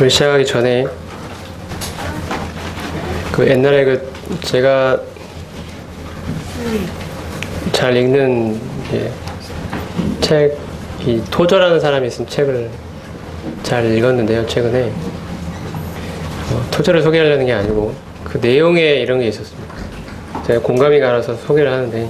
말씀을 시작하기 전에 옛날에 제가 잘 읽는 이 토저라는 사람이 쓴 책을 잘 읽었는데요, 최근에. 토저를 소개하려는 게 아니고 그 내용에 이런 게 있었습니다. 제가 공감이 가라서 소개를 하는데,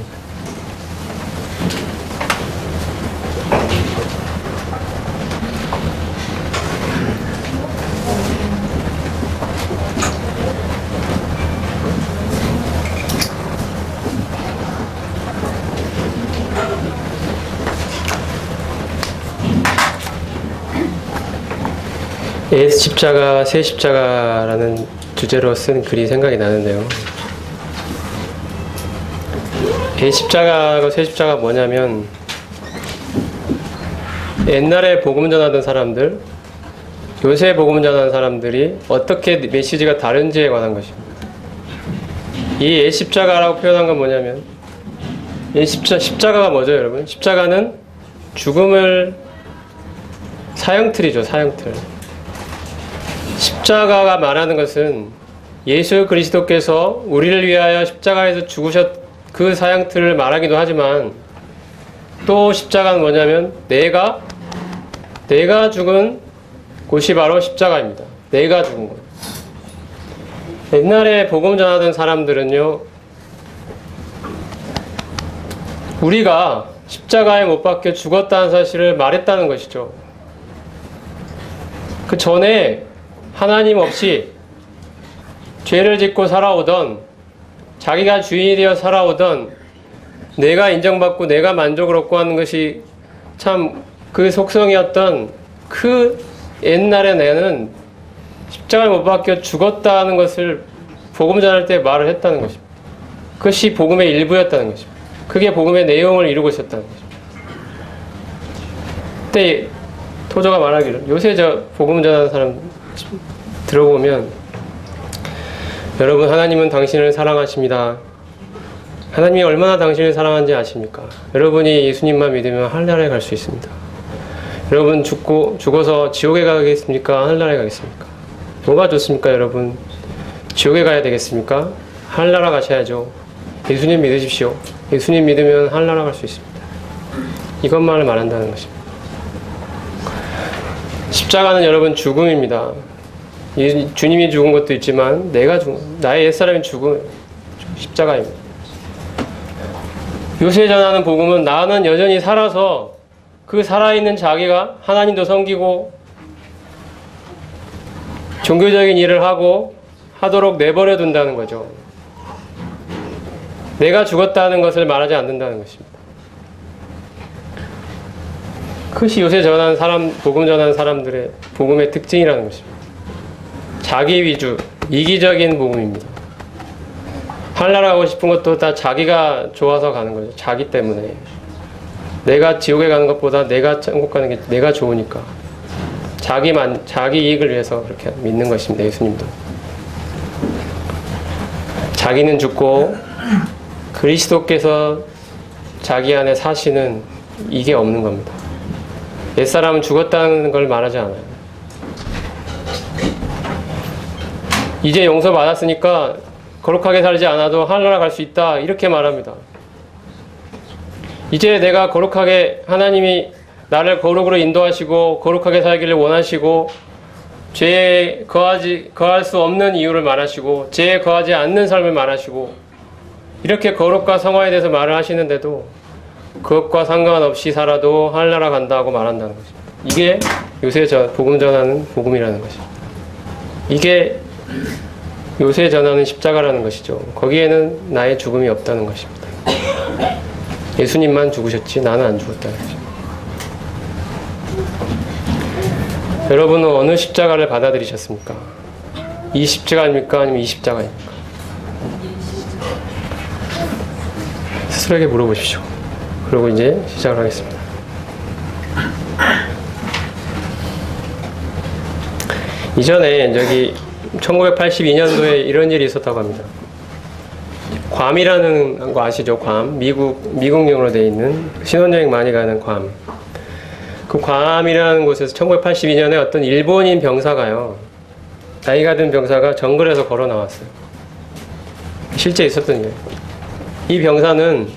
예수 십자가, 새 십자가라는 주제로 쓴 글이 생각이 나는데요. 예수 십자가하고 새 십자가가 뭐냐면, 옛날에 복음 전하던 사람들, 요새 복음 전하는 사람들이 어떻게 메시지가 다른지에 관한 것입니다. 이 예수 십자가라고 표현한 건 뭐냐면, 십자가가 뭐죠, 여러분? 십자가는 죽음을 사형틀이죠, 사형틀. 십자가가 말하는 것은 예수 그리스도께서 우리를 위하여 십자가에서 죽으셨 그 사형틀을 말하기도 하지만, 또 십자가는 뭐냐면 내가 죽은 곳이 바로 십자가입니다. 내가 죽은 곳. 옛날에 복음 전하던 사람들은요, 우리가 십자가에 못 박혀 죽었다는 사실을 말했다는 것이죠. 그 전에 하나님 없이 죄를 짓고 살아오던, 자기가 주인이 되어 살아오던, 내가 인정받고 내가 만족을 얻고 하는 것이 참 그 속성이었던 그 옛날의 내는 십자가를 못 박혀 죽었다는 것을 복음 전할 때 말을 했다는 것입니다. 그것이 복음의 일부였다는 것입니다. 그게 복음의 내용을 이루고 있었다는 것입니다. 그때 토저가 말하기를, 요새 복음 전하는 사람 들어보면, 여러분, 하나님은 당신을 사랑하십니다. 하나님이 얼마나 당신을 사랑하는지 아십니까? 여러분이 예수님만 믿으면 하늘나라에 갈 수 있습니다. 여러분 죽어서 지옥에 가겠습니까? 하늘나라에 가겠습니까? 뭐가 좋습니까, 여러분? 지옥에 가야 되겠습니까? 하늘나라 가셔야죠. 예수님 믿으십시오. 예수님 믿으면 하늘나라 갈 수 있습니다. 이것만을 말한다는 것입니다. 십자가는 여러분 죽음입니다. 주님이 죽은 것도 있지만 나의 옛사람이 죽은 십자가입니다. 요새 전하는 복음은 나는 여전히 살아서 그 살아있는 자기가 하나님도 섬기고 종교적인 일을 하도록 내버려 둔다는 거죠. 내가 죽었다는 것을 말하지 않는다는 것입니다. 그것이 요새 복음 전하는 사람들의 복음의 특징이라는 것입니다. 자기 위주, 이기적인 복음입니다. 하늘나라 가고 싶은 것도 다 자기가 좋아서 가는 거죠. 자기 때문에. 내가 지옥에 가는 것보다 내가 천국 가는 게 내가 좋으니까. 자기 이익을 위해서 그렇게 믿는 것입니다. 예수님도. 자기는 죽고 그리스도께서 자기 안에 사시는, 이게 없는 겁니다. 옛사람은 죽었다는 걸 말하지 않아요. 이제 용서받았으니까 거룩하게 살지 않아도 하늘나라 갈 수 있다, 이렇게 말합니다. 이제 내가 하나님이 나를 거룩으로 인도하시고 거룩하게 살기를 원하시고, 죄에 거할 수 없는 이유를 말하시고, 죄에 거하지 않는 삶을 말하시고, 이렇게 거룩과 성화에 대해서 말을 하시는데도 그것과 상관없이 살아도 하늘나라 간다고 말한다는 것입니다. 이게 요새 복음 전하는 복음이라는 것입니다. 이게 요새 전하는 십자가라는 것이죠. 거기에는 나의 죽음이 없다는 것입니다. 예수님만 죽으셨지 나는 안 죽었다는 것입니다. 여러분은 어느 십자가를 받아들이셨습니까? 이 십자가입니까? 아니면 이 십자가입니까? 스스로에게 물어보십시오. 그리고 이제 시작을 하겠습니다. 이전에 1982년도에 이런 일이 있었다고 합니다. 괌이라는 거 아시죠? 괌. 미국령으로 되어 있는 신혼여행 많이 가는 괌. 그 괌이라는 곳에서 1982년에 어떤 일본인 병사가요, 나이가 든 병사가 정글에서 걸어 나왔어요. 실제 있었던 일이에요. 이 병사는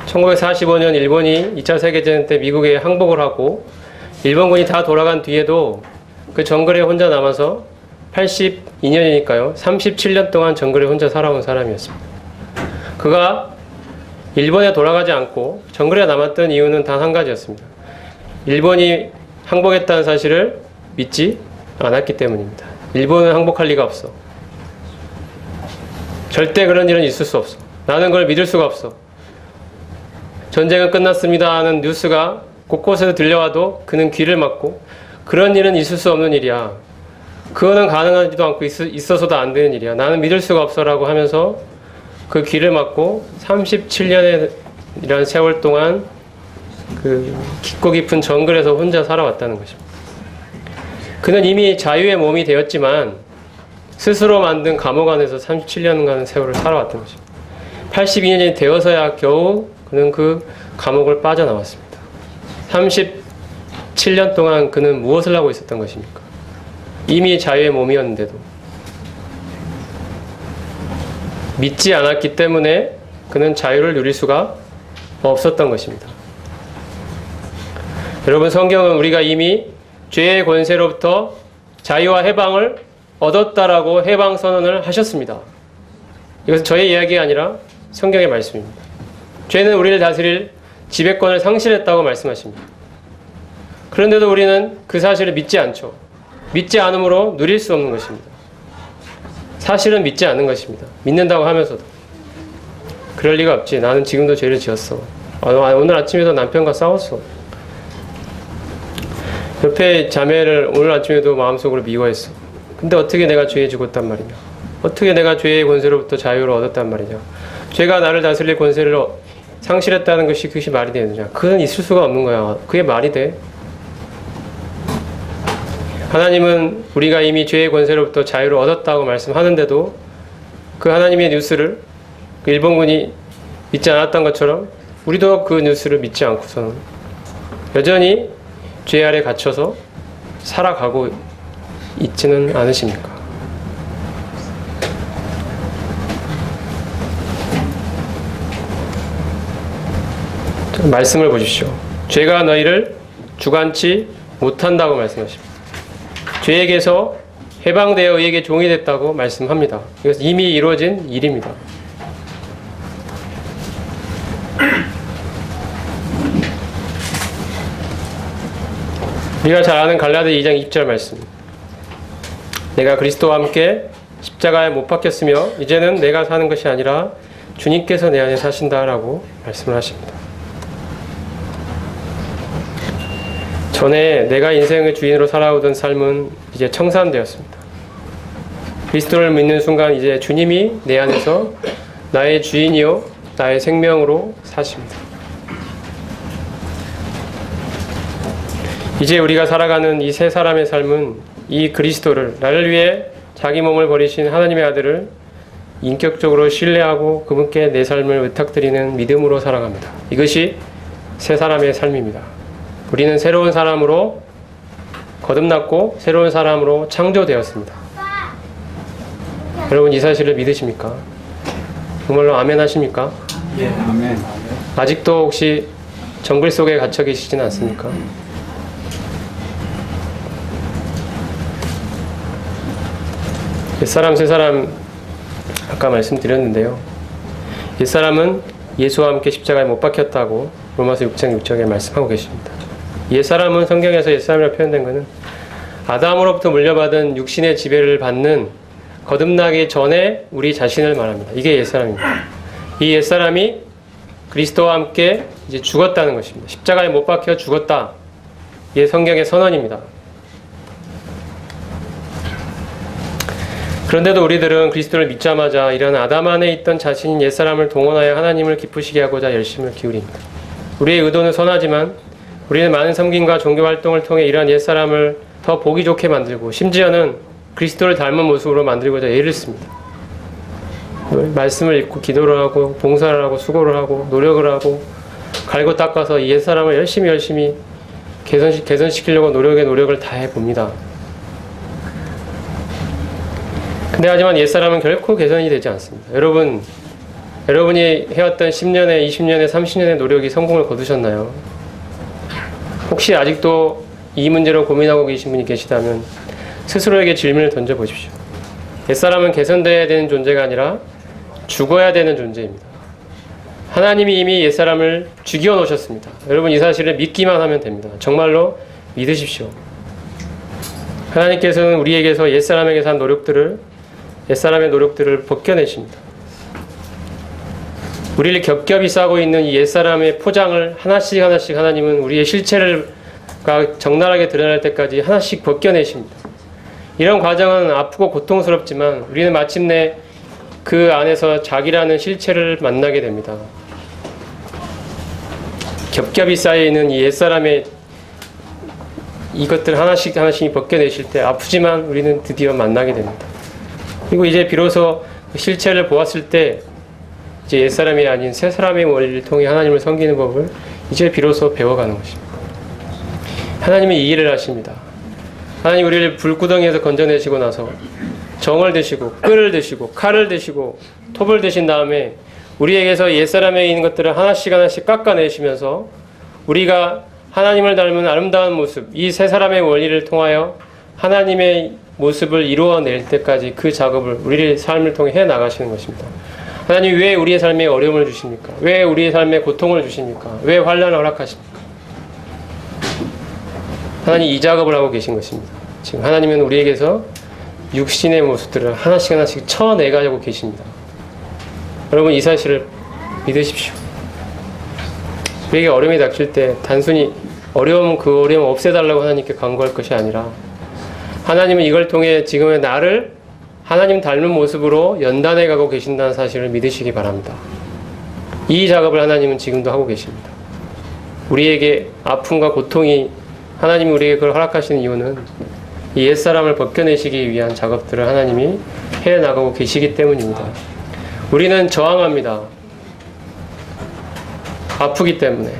1945년 일본이 2차 세계대전 때 미국에 항복을 하고 일본군이 다 돌아간 뒤에도 그 정글에 혼자 남아서 82년이니까요. 37년 동안 정글에 혼자 살아온 사람이었습니다. 그가 일본에 돌아가지 않고 정글에 남았던 이유는 단 한 가지였습니다. 일본이 항복했다는 사실을 믿지 않았기 때문입니다. 일본은 항복할 리가 없어. 절대 그런 일은 있을 수 없어. 나는 그걸 믿을 수가 없어. 전쟁은 끝났습니다 하는 뉴스가 곳곳에서 들려와도 그는 귀를 막고 그런 일은 있을 수 없는 일이야. 그거는 가능하지도 않고 있어서도 안 되는 일이야. 나는 믿을 수가 없어라고 하면서 그 귀를 막고 37년이라는 세월 동안 그 깊고 깊은 정글에서 혼자 살아왔다는 것입니다. 그는 이미 자유의 몸이 되었지만 스스로 만든 감옥 안에서 37년간의 세월을 살아왔던 것입니다. 82년이 되어서야 겨우 그는 그 감옥을 빠져나왔습니다. 37년 동안 그는 무엇을 하고 있었던 것입니까? 이미 자유의 몸이었는데도 믿지 않았기 때문에 그는 자유를 누릴 수가 없었던 것입니다. 여러분, 성경은 우리가 이미 죄의 권세로부터 자유와 해방을 얻었다라고 해방 선언을 하셨습니다. 이것은 저의 이야기가 아니라 성경의 말씀입니다. 죄는 우리를 다스릴 지배권을 상실했다고 말씀하십니다. 그런데도 우리는 그 사실을 믿지 않죠. 믿지 않으므로 누릴 수 없는 것입니다. 사실은 믿지 않는 것입니다. 믿는다고 하면서도. 그럴 리가 없지. 나는 지금도 죄를 지었어. 오늘 아침에도 남편과 싸웠어. 옆에 자매를 오늘 아침에도 마음속으로 미워했어. 근데 어떻게 내가 죄에 죽었단 말이냐. 어떻게 내가 죄의 권세로부터 자유를 얻었단 말이냐. 죄가 나를 다스릴 권세를 상실했다는 것이 그것이 말이 되느냐. 그건 있을 수가 없는 거야. 그게 말이 돼? 하나님은 우리가 이미 죄의 권세로부터 자유를 얻었다고 말씀하는데도 그 하나님의 뉴스를 그 일본군이 믿지 않았던 것처럼 우리도 그 뉴스를 믿지 않고서는 여전히 죄 아래 갇혀서 살아가고 있지는 않으십니까? 말씀을 보십시오. 죄가 너희를 주관치 못한다고 말씀하십니다. 죄에게서 해방되어 의에게 종이 됐다고 말씀합니다. 이것은 이미 이루어진 일입니다. 우리가 잘 아는 갈라디 2장 20절 말씀. 내가 그리스도와 함께 십자가에 못 박혔으며 이제는 내가 사는 것이 아니라 주님께서 내 안에 사신다라고 말씀을 하십니다. 전에 내가 인생의 주인으로 살아오던 삶은 이제 청산되었습니다. 그리스도를 믿는 순간 이제 주님이 내 안에서 나의 주인이요 나의 생명으로 사십니다. 이제 우리가 살아가는 이 세 사람의 삶은 이 그리스도를, 나를 위해 자기 몸을 버리신 하나님의 아들을 인격적으로 신뢰하고 그분께 내 삶을 의탁드리는 믿음으로 살아갑니다. 이것이 세 사람의 삶입니다. 우리는 새로운 사람으로 거듭났고 새로운 사람으로 창조되었습니다. 여러분, 이 사실을 믿으십니까? 정말로 아멘 하십니까? 예, 아멘. 아직도 혹시 정글 속에 갇혀 계시진 않습니까? 옛사람, 새사람 아까 말씀드렸는데요. 옛사람은 예수와 함께 십자가에 못 박혔다고 로마서 6장 6절에 말씀하고 계십니다. 옛사람은 성경에서 옛사람이라고 표현된 것은 아담으로부터 물려받은 육신의 지배를 받는 거듭나기 전에 우리 자신을 말합니다. 이게 옛사람입니다. 이 옛사람이 그리스도와 함께 이제 죽었다는 것입니다. 십자가에 못 박혀 죽었다. 이게 성경의 선언입니다. 그런데도 우리들은 그리스도를 믿자마자 이런 아담 안에 있던 자신인 옛사람을 동원하여 하나님을 기쁘시게 하고자 열심을 기울입니다. 우리의 의도는 선하지만 우리는 많은 섬김과 종교활동을 통해 이러한 옛사람을 더 보기 좋게 만들고 심지어는 그리스도를 닮은 모습으로 만들고자 애를 씁니다. 말씀을 읽고 기도를 하고 봉사를 하고 수고를 하고 노력을 하고 갈고 닦아서 이 옛사람을 열심히 개선시키려고 노력을 다 해봅니다. 근데 하지만 옛사람은 결코 개선이 되지 않습니다. 여러분이 해왔던 10년의, 20년의, 30년의 노력이 성공을 거두셨나요? 혹시 아직도 이 문제로 고민하고 계신 분이 계시다면 스스로에게 질문을 던져보십시오. 옛사람은 개선되어야 되는 존재가 아니라 죽어야 되는 존재입니다. 하나님이 이미 옛사람을 죽여 놓으셨습니다. 여러분 이 사실을 믿기만 하면 됩니다. 정말로 믿으십시오. 하나님께서는 우리에게서 옛사람에게서 한 옛사람의 노력들을 벗겨내십니다. 우리를 겹겹이 싸고 있는 이 옛사람의 포장을 하나씩 하나님은 우리의 실체를 적나라하게 드러날 때까지 하나씩 벗겨내십니다. 이런 과정은 아프고 고통스럽지만 우리는 마침내 그 안에서 자기라는 실체를 만나게 됩니다. 겹겹이 쌓여있는 이 옛사람의 이것들 하나씩 벗겨내실 때 아프지만 우리는 드디어 만나게 됩니다. 그리고 이제 비로소 그 실체를 보았을 때 이제 옛사람이 아닌 새사람의 원리를 통해 하나님을 섬기는 법을 이제 비로소 배워가는 것입니다. 하나님이 이 일을 하십니다. 하나님 우리를 불구덩이에서 건져내시고 나서 정을 드시고 끈을 드시고 칼을 드시고 톱을 드신 다음에 우리에게서 옛사람에 있는 것들을 하나씩 깎아내시면서 우리가 하나님을 닮은 아름다운 모습, 이 세 사람의 원리를 통하여 하나님의 모습을 이루어낼 때까지 그 작업을 우리의 삶을 통해 해나가시는 것입니다. 하나님 왜 우리의 삶에 어려움을 주십니까? 왜 우리의 삶에 고통을 주십니까? 왜 환난을 허락하십니까? 하나님 이 작업을 하고 계신 것입니다. 지금 하나님은 우리에게서 육신의 모습들을 하나씩 쳐내가지고 계십니다. 여러분 이 사실을 믿으십시오. 우리에게 어려움이 닥칠 때 단순히 그 어려움 없애달라고 하나님께 간구할 것이 아니라 하나님은 이걸 통해 지금의 나를 하나님 닮은 모습으로 연단해 가고 계신다는 사실을 믿으시기 바랍니다. 이 작업을 하나님은 지금도 하고 계십니다. 우리에게 아픔과 고통이 하나님이 우리에게 그걸 허락하시는 이유는 이 옛사람을 벗겨내시기 위한 작업들을 하나님이 해나가고 계시기 때문입니다. 우리는 저항합니다. 아프기 때문에,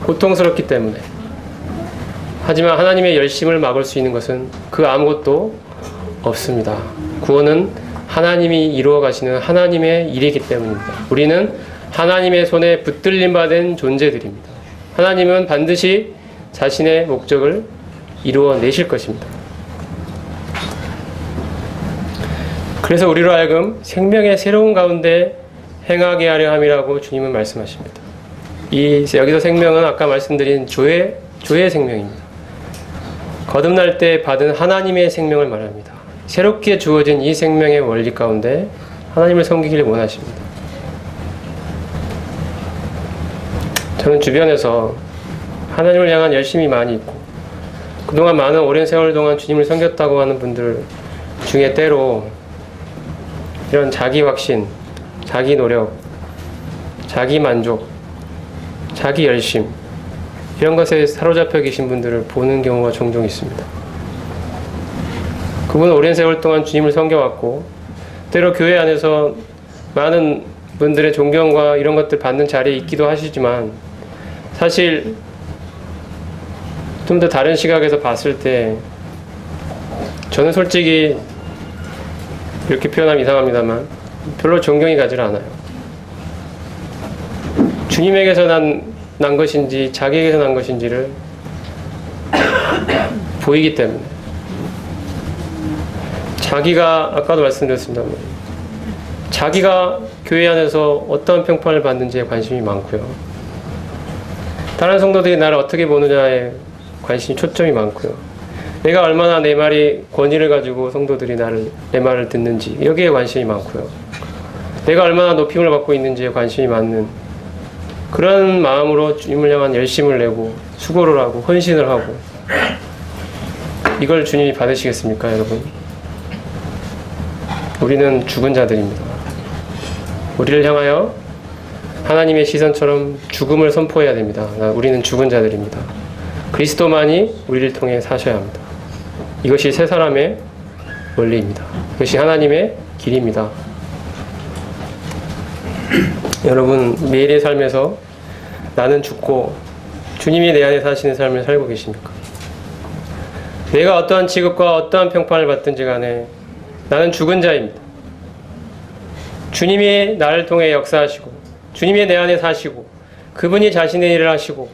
고통스럽기 때문에. 하지만 하나님의 열심을 막을 수 있는 것은 그 아무것도 없습니다. 구원은 하나님이 이루어 가시는 하나님의 일이기 때문입니다. 우리는 하나님의 손에 붙들림 받은 존재들입니다. 하나님은 반드시 자신의 목적을 이루어내실 것입니다. 그래서 우리로 하여금 생명의 새로운 가운데 행하게 하려 함이라고 주님은 말씀하십니다. 여기서 생명은 아까 말씀드린 조의 생명입니다. 거듭날 때 받은 하나님의 생명을 말합니다. 새롭게 주어진 이 생명의 원리 가운데 하나님을 섬기기를 원하십니다. 저는 주변에서 하나님을 향한 열심이 많이 있고 그동안 많은 오랜 세월 동안 주님을 섬겼다고 하는 분들 중에 때로 이런 자기 확신, 자기 노력, 자기 만족, 자기 열심 이런 것에 사로잡혀 계신 분들을 보는 경우가 종종 있습니다. 그분은 오랜 세월 동안 주님을 섬겨왔고 때로 교회 안에서 많은 분들의 존경과 이런 것들 받는 자리에 있기도 하시지만 사실 좀 더 다른 시각에서 봤을 때 저는 솔직히 이렇게 표현하면 이상합니다만 별로 존경이 가지 않아요. 주님에게서 난 것인지 자기에게서 난 것인지를 보이기 때문에 자기가 아까도 말씀드렸습니다만 자기가 교회 안에서 어떤 평판을 받는지에 관심이 많고요. 다른 성도들이 나를 어떻게 보느냐에 관심이 초점이 많고요. 내가 얼마나 내 말이 권위를 가지고 성도들이 내 말을 듣는지 여기에 관심이 많고요. 내가 얼마나 높임을 받고 있는지에 관심이 많은 그런 마음으로 주님을 향한 열심을 내고 수고를 하고 헌신을 하고 이걸 주님이 받으시겠습니까, 여러분? 우리는 죽은 자들입니다. 우리를 향하여 하나님의 시선처럼 죽음을 선포해야 됩니다. 우리는 죽은 자들입니다. 그리스도만이 우리를 통해 사셔야 합니다. 이것이 새 사람의 원리입니다. 이것이 하나님의 길입니다. 여러분 매일의 삶에서 나는 죽고 주님이 내 안에 사시는 삶을 살고 계십니까? 내가 어떠한 취급과 어떠한 평판을 받든지 간에 나는 죽은 자입니다. 주님이 나를 통해 역사하시고 주님이 내 안에 사시고 그분이 자신의 일을 하시고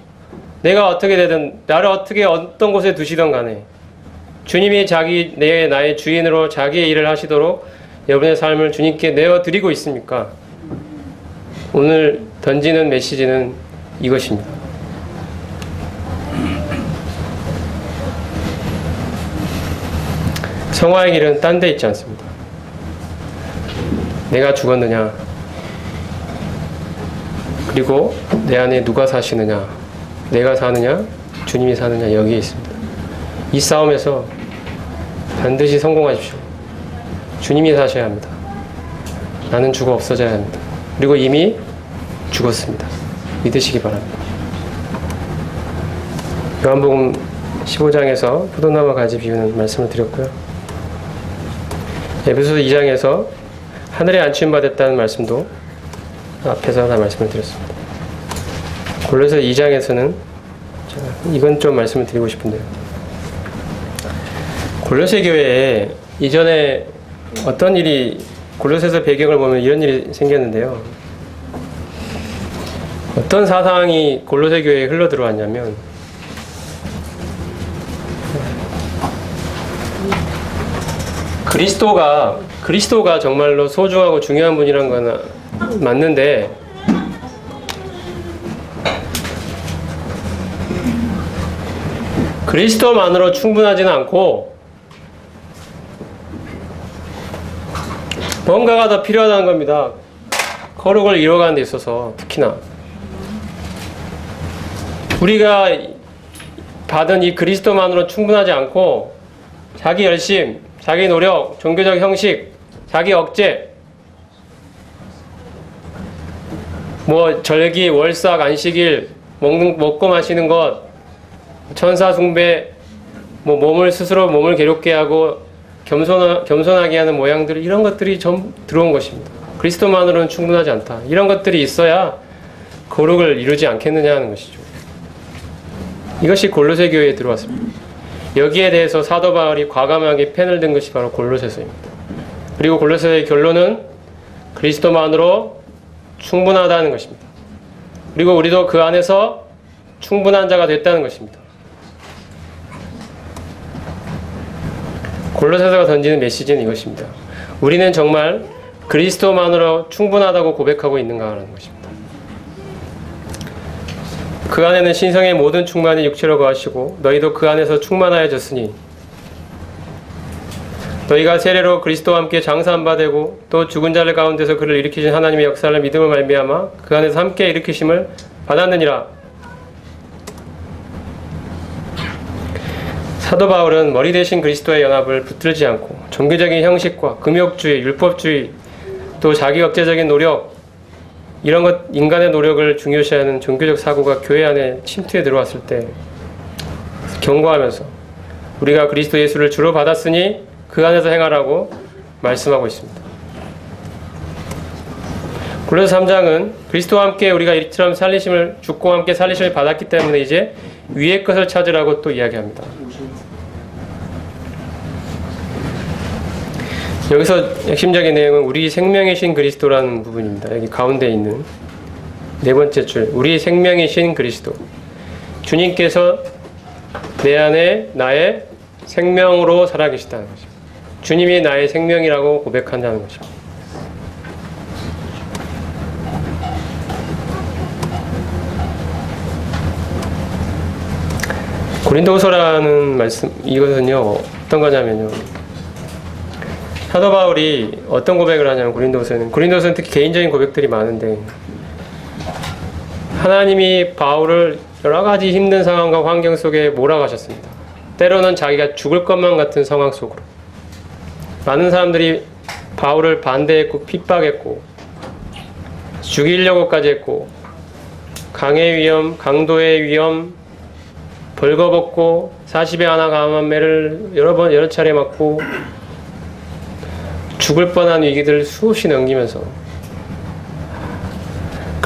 내가 어떻게 되든 나를 어떻게 어떤 곳에 두시든 간에 주님이 나의 주인으로 자기의 일을 하시도록 여러분의 삶을 주님께 내어드리고 있습니까? 오늘 던지는 메시지는 이것입니다. 성화의 길은 딴 데 있지 않습니다. 내가 죽었느냐, 그리고 내 안에 누가 사시느냐, 내가 사느냐, 주님이 사느냐, 여기에 있습니다. 이 싸움에서 반드시 성공하십시오. 주님이 사셔야 합니다. 나는 죽어 없어져야 합니다. 그리고 이미 죽었습니다. 믿으시기 바랍니다. 요한복음 15장에서 포도나무와 가지 비유는 말씀을 드렸고요. 에베소서 2장에서 하늘에 안치움 받았다는 말씀도 앞에서 다 말씀을 드렸습니다. 골로새 2장에서는 이건 좀 말씀을 드리고 싶은데요. 골로새 교회에 이전에 어떤 일이 골로새서 배경을 보면 이런 일이 생겼는데요. 어떤 사상이 골로새 교회에 흘러 들어왔냐면 그리스도가 정말로 소중하고 중요한 분이란 건 맞는데 그리스도만으로 충분하지는 않고 뭔가가 더 필요하다는 겁니다. 거룩을 이뤄가는 데 있어서 특히나 우리가 받은 이 그리스도만으로 충분하지 않고 자기 열심, 자기 노력, 종교적 형식, 자기 억제, 절기, 월삭, 안식일, 먹고 마시는 것, 천사 숭배, 스스로 몸을 괴롭게 하고 겸손하게 하는 모양들, 이런 것들이 좀 들어온 것입니다. 그리스도만으로는 충분하지 않다. 이런 것들이 있어야 거룩을 이루지 않겠느냐 하는 것이죠. 이것이 골로새 교회에 들어왔습니다. 여기에 대해서 사도 바울이 과감하게 펜을 든 것이 바로 골로새서입니다. 그리고 골로새의 결론은 그리스도만으로 충분하다는 것입니다. 그리고 우리도 그 안에서 충분한 자가 됐다는 것입니다. 골로새서가 던지는 메시지는 이것입니다. 우리는 정말 그리스도만으로 충분하다고 고백하고 있는가 하는 것입니다. 그 안에는 신성의 모든 충만이 육체로 거하시고 너희도 그 안에서 충만하여졌으니 너희가 세례로 그리스도와 함께 장사한 바 되고 또 죽은 자들 가운데서 그를 일으키신 하나님의 역사를 믿음을 말미암아 그 안에서 함께 일으키심을 받았느니라. 사도 바울은 머리 대신 그리스도의 연합을 붙들지 않고 종교적인 형식과 금욕주의, 율법주의, 또 자기 억제적인 노력, 이런 것, 인간의 노력을 중요시하는 종교적 사고가 교회 안에 침투해 들어왔을 때 경고하면서 우리가 그리스도 예수를 주로 받았으니 그 안에서 행하라고 말씀하고 있습니다. 골로새 3장은 그리스도와 함께 우리가 이처럼 죽고 함께 살리심을 받았기 때문에 이제 위의 것을 찾으라고 또 이야기합니다. 여기서 핵심적인 내용은 우리 생명이신 그리스도라는 부분입니다. 여기 가운데 있는 네 번째 줄, 우리 생명이신 그리스도. 주님께서 내 안에 나의 생명으로 살아계시다는 것입니다. 주님이 나의 생명이라고 고백한다는 것입니다. 고린도후서라는 말씀, 이것은요 어떤 거냐면요, 사도 바울이 어떤 고백을 하냐면 고린도서는 특히 개인적인 고백들이 많은데 하나님이 바울을 여러 가지 힘든 상황과 환경 속에 몰아가셨습니다. 때로는 자기가 죽을 것만 같은 상황 속으로 많은 사람들이 바울을 반대했고 핍박했고 죽이려고까지 했고 강의 위험, 강도의 위험, 벌거벗고 40에 하나 감한 매를 여러 차례 맞고 죽을 뻔한 위기들을 수없이 넘기면서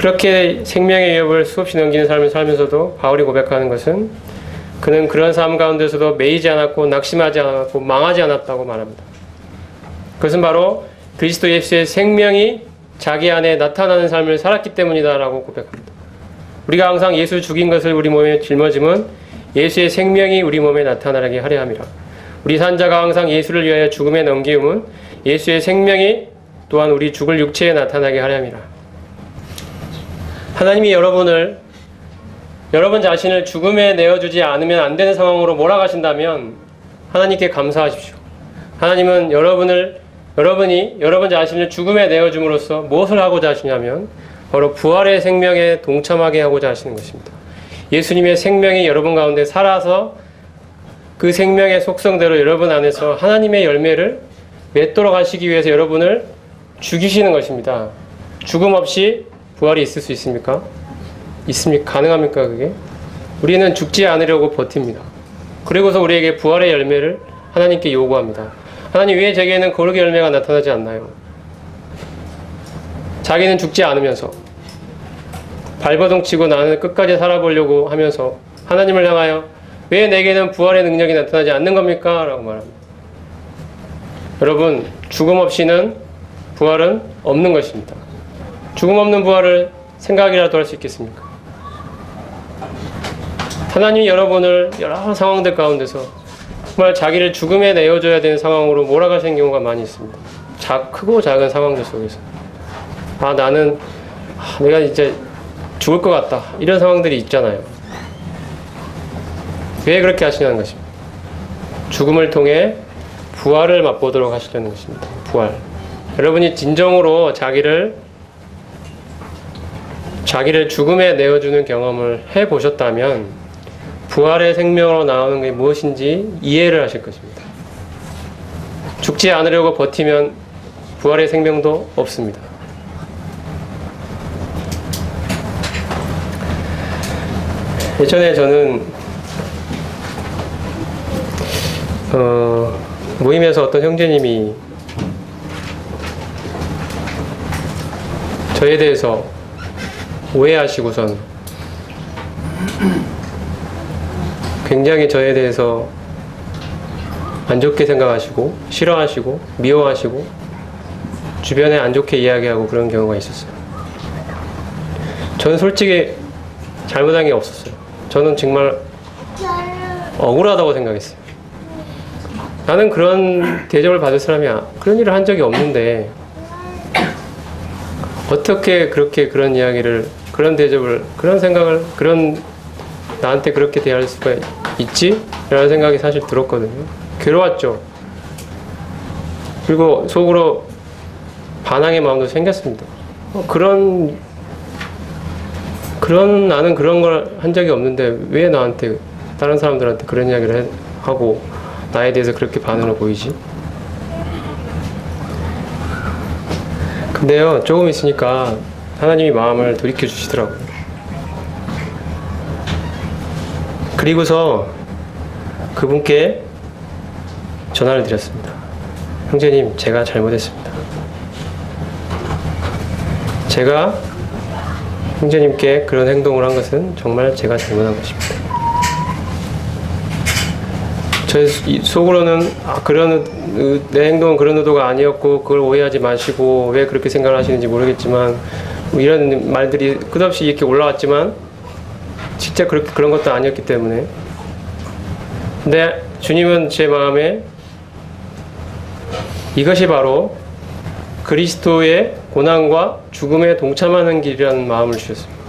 그렇게 생명의 위협을 수없이 넘기는 삶을 살면서도 바울이 고백하는 것은 그는 그런 삶 가운데서도 매이지 않았고 낙심하지 않았고 망하지 않았다고 말합니다. 그것은 바로 그리스도 예수의 생명이 자기 안에 나타나는 삶을 살았기 때문이다라고 고백합니다. 우리가 항상 예수 죽인 것을 우리 몸에 짊어짐은 예수의 생명이 우리 몸에 나타나게 하려 함이라. 우리 산자가 항상 예수를 위하여 죽음에 넘기움은 예수의 생명이 또한 우리 죽을 육체에 나타나게 하려 함이라. 하나님이 여러분 자신을 죽음에 내어주지 않으면 안 되는 상황으로 몰아가신다면 하나님께 감사하십시오. 하나님은 여러분이 여러분 자신을 죽음에 내어줌으로써 무엇을 하고자 하시냐면 바로 부활의 생명에 동참하게 하고자 하시는 것입니다. 예수님의 생명이 여러분 가운데 살아서 그 생명의 속성대로 여러분 안에서 하나님의 열매를 맺도록 하시기 위해서 여러분을 죽이시는 것입니다. 죽음 없이 부활이 있을 수 있습니까? 가능합니까 그게? 우리는 죽지 않으려고 버팁니다. 그리고서 우리에게 부활의 열매를 하나님께 요구합니다. 하나님, 왜 제게는 거룩의 열매가 나타나지 않나요? 자기는 죽지 않으면서 발버둥 치고 나는 끝까지 살아보려고 하면서 하나님을 향하여 왜 내게는 부활의 능력이 나타나지 않는 겁니까? 라고 말합니다. 여러분, 죽음 없이는 부활은 없는 것입니다. 죽음 없는 부활을 생각이라도 할 수 있겠습니까? 하나님이 여러분을 여러 상황들 가운데서 정말 자기를 죽음에 내어줘야 되는 상황으로 몰아가시는 경우가 많이 있습니다. 크고 작은 상황들 속에서 나는 내가 이제 죽을 것 같다, 이런 상황들이 있잖아요. 왜 그렇게 하시냐는 것입니다. 죽음을 통해 부활을 맛보도록 하시려는 것입니다. 부활. 여러분이 진정으로 자기를 죽음에 내어주는 경험을 해보셨다면 부활의 생명으로 나오는 게 무엇인지 이해를 하실 것입니다. 죽지 않으려고 버티면 부활의 생명도 없습니다. 예전에 저는 모임에서 어떤 형제님이 저에 대해서 오해하시고선 굉장히 저에 대해서 안 좋게 생각하시고 싫어하시고 미워하시고 주변에 안 좋게 이야기하고 그런 경우가 있었어요. 저는 솔직히 잘못한 게 없었어요. 저는 정말 억울하다고 생각했어요. 나는 그런 대접을 받을 사람이야. 그런 일을 한 적이 없는데 어떻게 그렇게 그런 이야기를, 그런 대접을, 그런 생각을, 나한테 그렇게 대할 수가 있지? 라는 생각이 사실 들었거든요. 괴로웠죠. 그리고 속으로 반항의 마음도 생겼습니다. 나는 그런 걸 한 적이 없는데 왜 나한테, 다른 사람들한테 그런 이야기를 하고 나에 대해서 그렇게 반응을 보이지? 근데요, 조금 있으니까 하나님이 마음을 돌이켜 주시더라고요. 그리고서 그분께 전화를 드렸습니다. 형제님, 제가 잘못했습니다. 제가 형제님께 그런 행동을 한 것은 정말 제가 잘못한 것입니다. 제 속으로는 내 행동은 그런 의도가 아니었고 그걸 오해하지 마시고 왜 그렇게 생각을 하시는지 모르겠지만 이런 말들이 끝없이 이렇게 올라왔지만 진짜 그런 것도 아니었기 때문에, 근데 주님은 제 마음에 이것이 바로 그리스도의 고난과 죽음에 동참하는 길이라는 마음을 주셨습니다.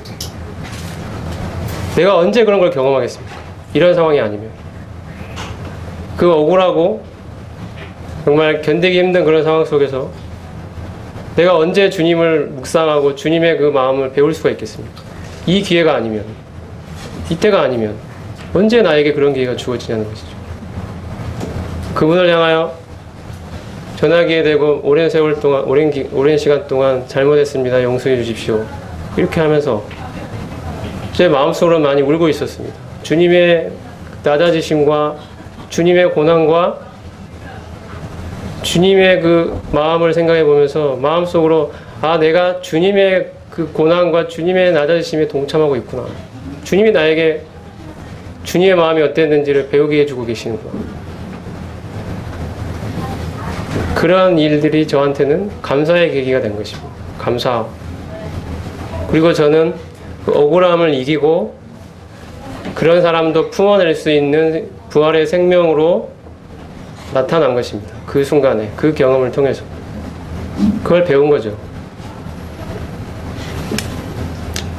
내가 언제 그런 걸 경험하겠습니까? 이런 상황이 아니면. 그 억울하고 정말 견디기 힘든 그런 상황 속에서 내가 언제 주님을 묵상하고 주님의 그 마음을 배울 수가 있겠습니까? 이 기회가 아니면, 이때가 아니면 언제 나에게 그런 기회가 주어지냐는 것이죠. 그분을 향하여 전하게 되고 오랜 세월 동안, 오랜 시간 동안 잘못했습니다, 용서해 주십시오, 이렇게 하면서 제 마음속으로 많이 울고 있었습니다. 주님의 낮아지심과 주님의 고난과 주님의 그 마음을 생각해 보면서 마음속으로 내가 주님의 그 고난과 주님의 낮아지심에 동참하고 있구나. 주님이 나에게 주님의 마음이 어땠는지를 배우게 해주고 계시는구나. 그런 일들이 저한테는 감사의 계기가 된 것입니다. 감사. 그리고 저는 그 억울함을 이기고 그런 사람도 품어낼 수 있는 부활의 생명으로 나타난 것입니다. 그 순간에, 그 경험을 통해서. 그걸 배운 거죠.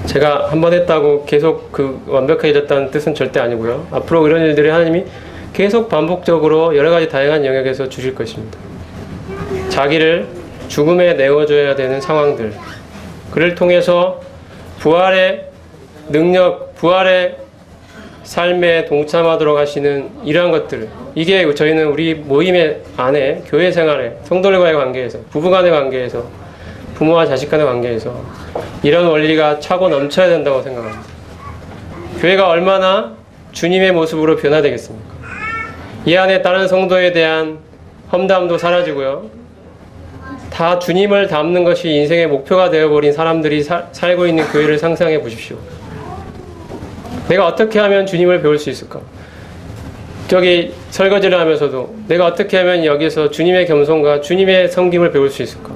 제가 한 번 했다고 계속 그 완벽해졌다는 뜻은 절대 아니고요. 앞으로 이런 일들이 하나님이 계속 반복적으로 여러 가지 다양한 영역에서 주실 것입니다. 자기를 죽음에 내어줘야 되는 상황들, 그를 통해서 부활의 능력, 부활의 삶에 동참하도록 하시는 이러한 것들, 이게 저희는 우리 모임의 안에, 교회 생활에, 성도들과의 관계에서, 부부간의 관계에서, 부모와 자식 간의 관계에서 이런 원리가 차고 넘쳐야 된다고 생각합니다. 교회가 얼마나 주님의 모습으로 변화되겠습니까? 이 안에 다른 성도에 대한 험담도 사라지고요. 다 주님을 닮는 것이 인생의 목표가 되어버린 사람들이 살고 있는 교회를 상상해 보십시오. 내가 어떻게 하면 주님을 배울 수 있을까? 저기 설거지를 하면서도 내가 어떻게 하면 여기서 주님의 겸손과 주님의 섬김을 배울 수 있을까?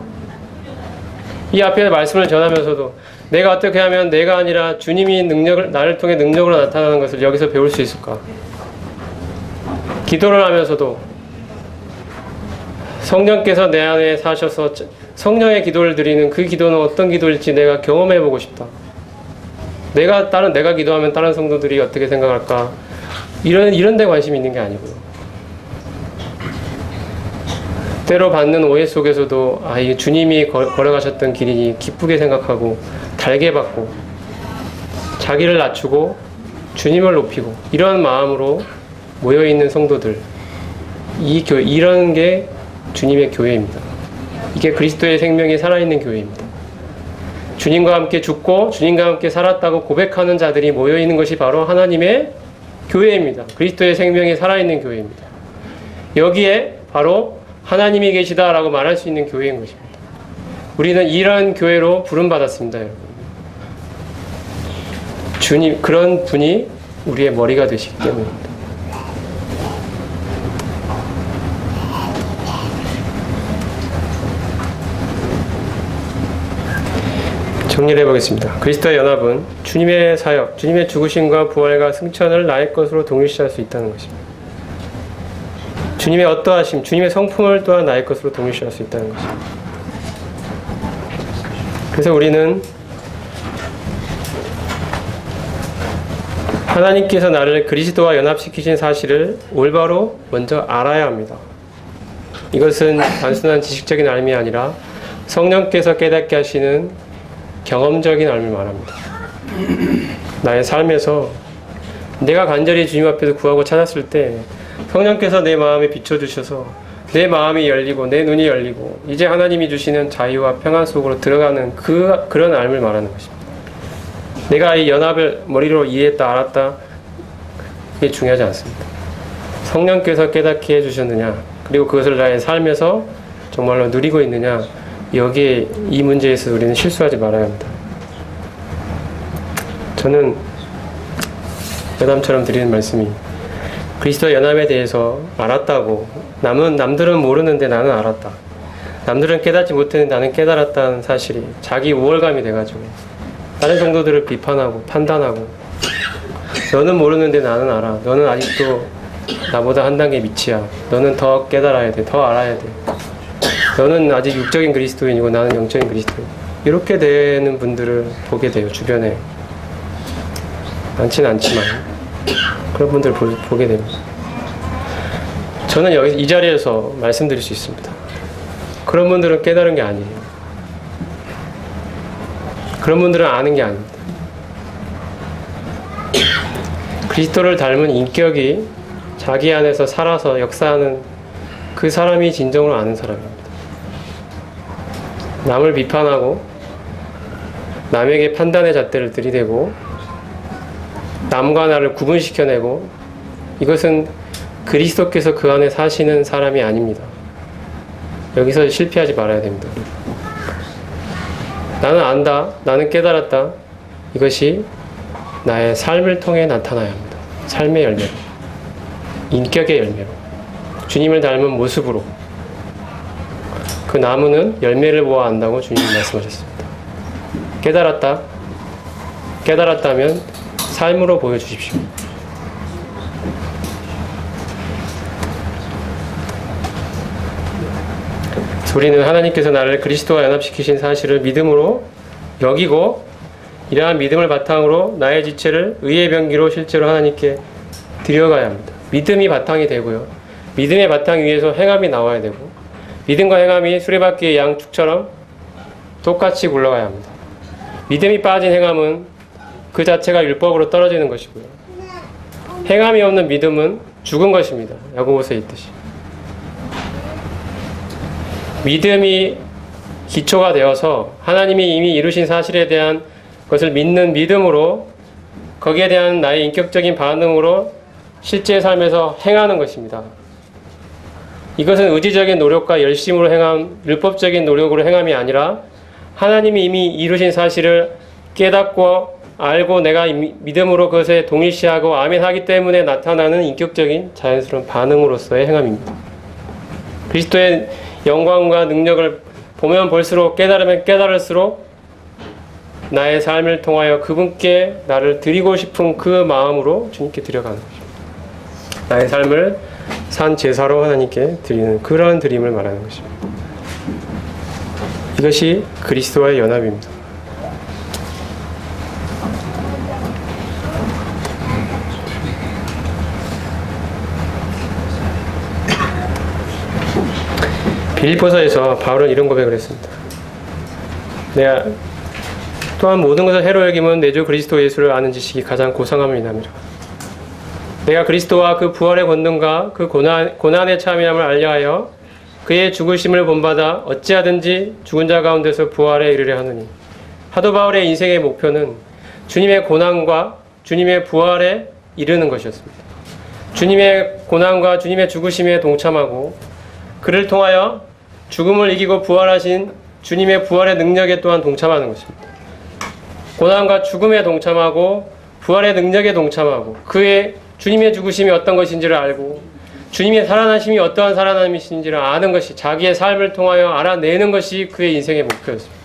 이 앞에 말씀을 전하면서도 내가 어떻게 하면 내가 아니라 주님이 나를 통해 능력으로 나타나는 것을 여기서 배울 수 있을까? 기도를 하면서도 성령께서 내 안에 사셔서 성령의 기도를 드리는 그 기도는 어떤 기도일지 내가 경험해 보고 싶다. 내가 기도하면 다른 성도들이 어떻게 생각할까? 이런 데 관심이 있는 게 아니고요. 때로 받는 오해 속에서도 이 주님이 걸어가셨던 길이니 기쁘게 생각하고 달게 받고 자기를 낮추고 주님을 높이고 이런 마음으로 모여있는 성도들, 이런 게 주님의 교회입니다. 이게 그리스도의 생명이 살아있는 교회입니다. 주님과 함께 죽고 주님과 함께 살았다고 고백하는 자들이 모여있는 것이 바로 하나님의 교회입니다. 그리스도의 생명이 살아있는 교회입니다. 여기에 바로 하나님이 계시다라고 말할 수 있는 교회인 것입니다. 우리는 이런 교회로 부름받았습니다, 여러분. 주님, 그런 분이 우리의 머리가 되시기 때문입니다. 정리를 해보겠습니다. 그리스도의 연합은 주님의 사역, 주님의 죽으심과 부활과 승천을 나의 것으로 동일시할 수 있다는 것입니다. 주님의 어떠하심, 주님의 성품을 또한 나의 것으로 동일시할 수 있다는 것입니다. 그래서 우리는 하나님께서 나를 그리스도와 연합시키신 사실을 올바로 먼저 알아야 합니다. 이것은 단순한 지식적인 알미 아니라 성령께서 깨닫게 하시는 경험적인 알미를 말합니다. 나의 삶에서 내가 간절히 주님 앞에서 구하고 찾았을 때 성령께서 내 마음에 비춰주셔서 내 마음이 열리고 내 눈이 열리고 이제 하나님이 주시는 자유와 평안 속으로 들어가는 그런 알미를 말하는 것입니다. 내가 이 연합을 머리로 이해했다 알았다, 그게 중요하지 않습니다. 성령께서 깨닫게 해주셨느냐, 그리고 그것을 나의 삶에서 정말로 누리고 있느냐, 여기에 이 문제에서 우리는 실수하지 말아야 합니다. 저는 여담처럼 드리는 말씀이, 그리스도 연합에 대해서 알았다고, 남들은 모르는데 나는 알았다, 남들은 깨닫지 못했는데 나는 깨달았다는 사실이 자기 우월감이 돼가지고 다른 성도들을 비판하고 판단하고, 너는 모르는데 나는 알아, 너는 아직도 나보다 한 단계 밑이야, 너는 더 깨달아야 돼, 더 알아야 돼, 너는 아직 육적인 그리스도인이고 나는 영적인 그리스도인, 이렇게 되는 분들을 보게 돼요. 주변에 많지는 않지만 그런 분들을 보게 됩니다. 저는 여기 이 자리에서 말씀드릴 수 있습니다. 그런 분들은 깨달은 게 아니에요. 그런 분들은 아는 게 아닙니다. 그리스도를 닮은 인격이 자기 안에서 살아서 역사하는 그 사람이 진정으로 아는 사람입니다. 남을 비판하고 남에게 판단의 잣대를 들이대고 남과 나를 구분시켜내고, 이것은 그리스도께서 그 안에 사시는 사람이 아닙니다. 여기서 실패하지 말아야 됩니다. 나는 안다. 나는 깨달았다. 이것이 나의 삶을 통해 나타나야 합니다. 삶의 열매로. 인격의 열매로. 주님을 닮은 모습으로. 그 나무는 열매를 보아 안다고 주님이 말씀하셨습니다. 깨달았다. 깨달았다면 삶으로 보여주십시오. 우리는 하나님께서 나를 그리스도와 연합시키신 사실을 믿음으로 여기고 이러한 믿음을 바탕으로 나의 지체를 의의 병기로 실제로 하나님께 드려가야 합니다. 믿음이 바탕이 되고요. 믿음의 바탕 위에서 행함이 나와야 되고 믿음과 행함이 수레바퀴의 양축처럼 똑같이 굴러가야 합니다. 믿음이 빠진 행함은 그 자체가 율법으로 떨어지는 것이고요. 행함이 없는 믿음은 죽은 것입니다. 야고보서에 있듯이. 믿음이 기초가 되어서 하나님이 이미 이루신 사실에 대한 것을 믿는 믿음으로 거기에 대한 나의 인격적인 반응으로 실제 삶에서 행하는 것입니다. 이것은 의지적인 노력과 열심으로 행함, 율법적인 노력으로 행함이 아니라 하나님이 이미 이루신 사실을 깨닫고 알고 내가 믿음으로 그것에 동일시하고 아멘하기 때문에 나타나는 인격적인 자연스러운 반응으로서의 행함입니다. 그리스도의 영광과 능력을 보면 볼수록 깨달으면 깨달을수록 나의 삶을 통하여 그분께 나를 드리고 싶은 그 마음으로 주님께 드려가는 것입니다. 나의 삶을 산 제사로 하나님께 드리는 그러한 드림을 말하는 것입니다. 이것이 그리스도와의 연합입니다. 빌립보서에서 바울은 이런 고백을 했습니다. 내가 또한 모든 것을 해로 여김은 내 주 그리스도 예수를 아는 지식이 가장 고상함을 인함이라. 내가 그리스도와 그 부활의 권능과 그 고난의 참여함을 알려하여 그의 죽으심을 본받아 어찌하든지 죽은 자 가운데서 부활에 이르려 하느니. 사도 바울의 인생의 목표는 주님의 고난과 주님의 부활에 이르는 것이었습니다. 주님의 고난과 주님의 죽으심에 동참하고 그를 통하여 죽음을 이기고 부활하신 주님의 부활의 능력에 또한 동참하는 것입니다. 고난과 죽음에 동참하고 부활의 능력에 동참하고 그의 주님의 죽으심이 어떤 것인지를 알고 주님의 살아나심이 어떠한 살아남이신지를 아는 것이 자기의 삶을 통하여 알아내는 것이 그의 인생의 목표였습니다.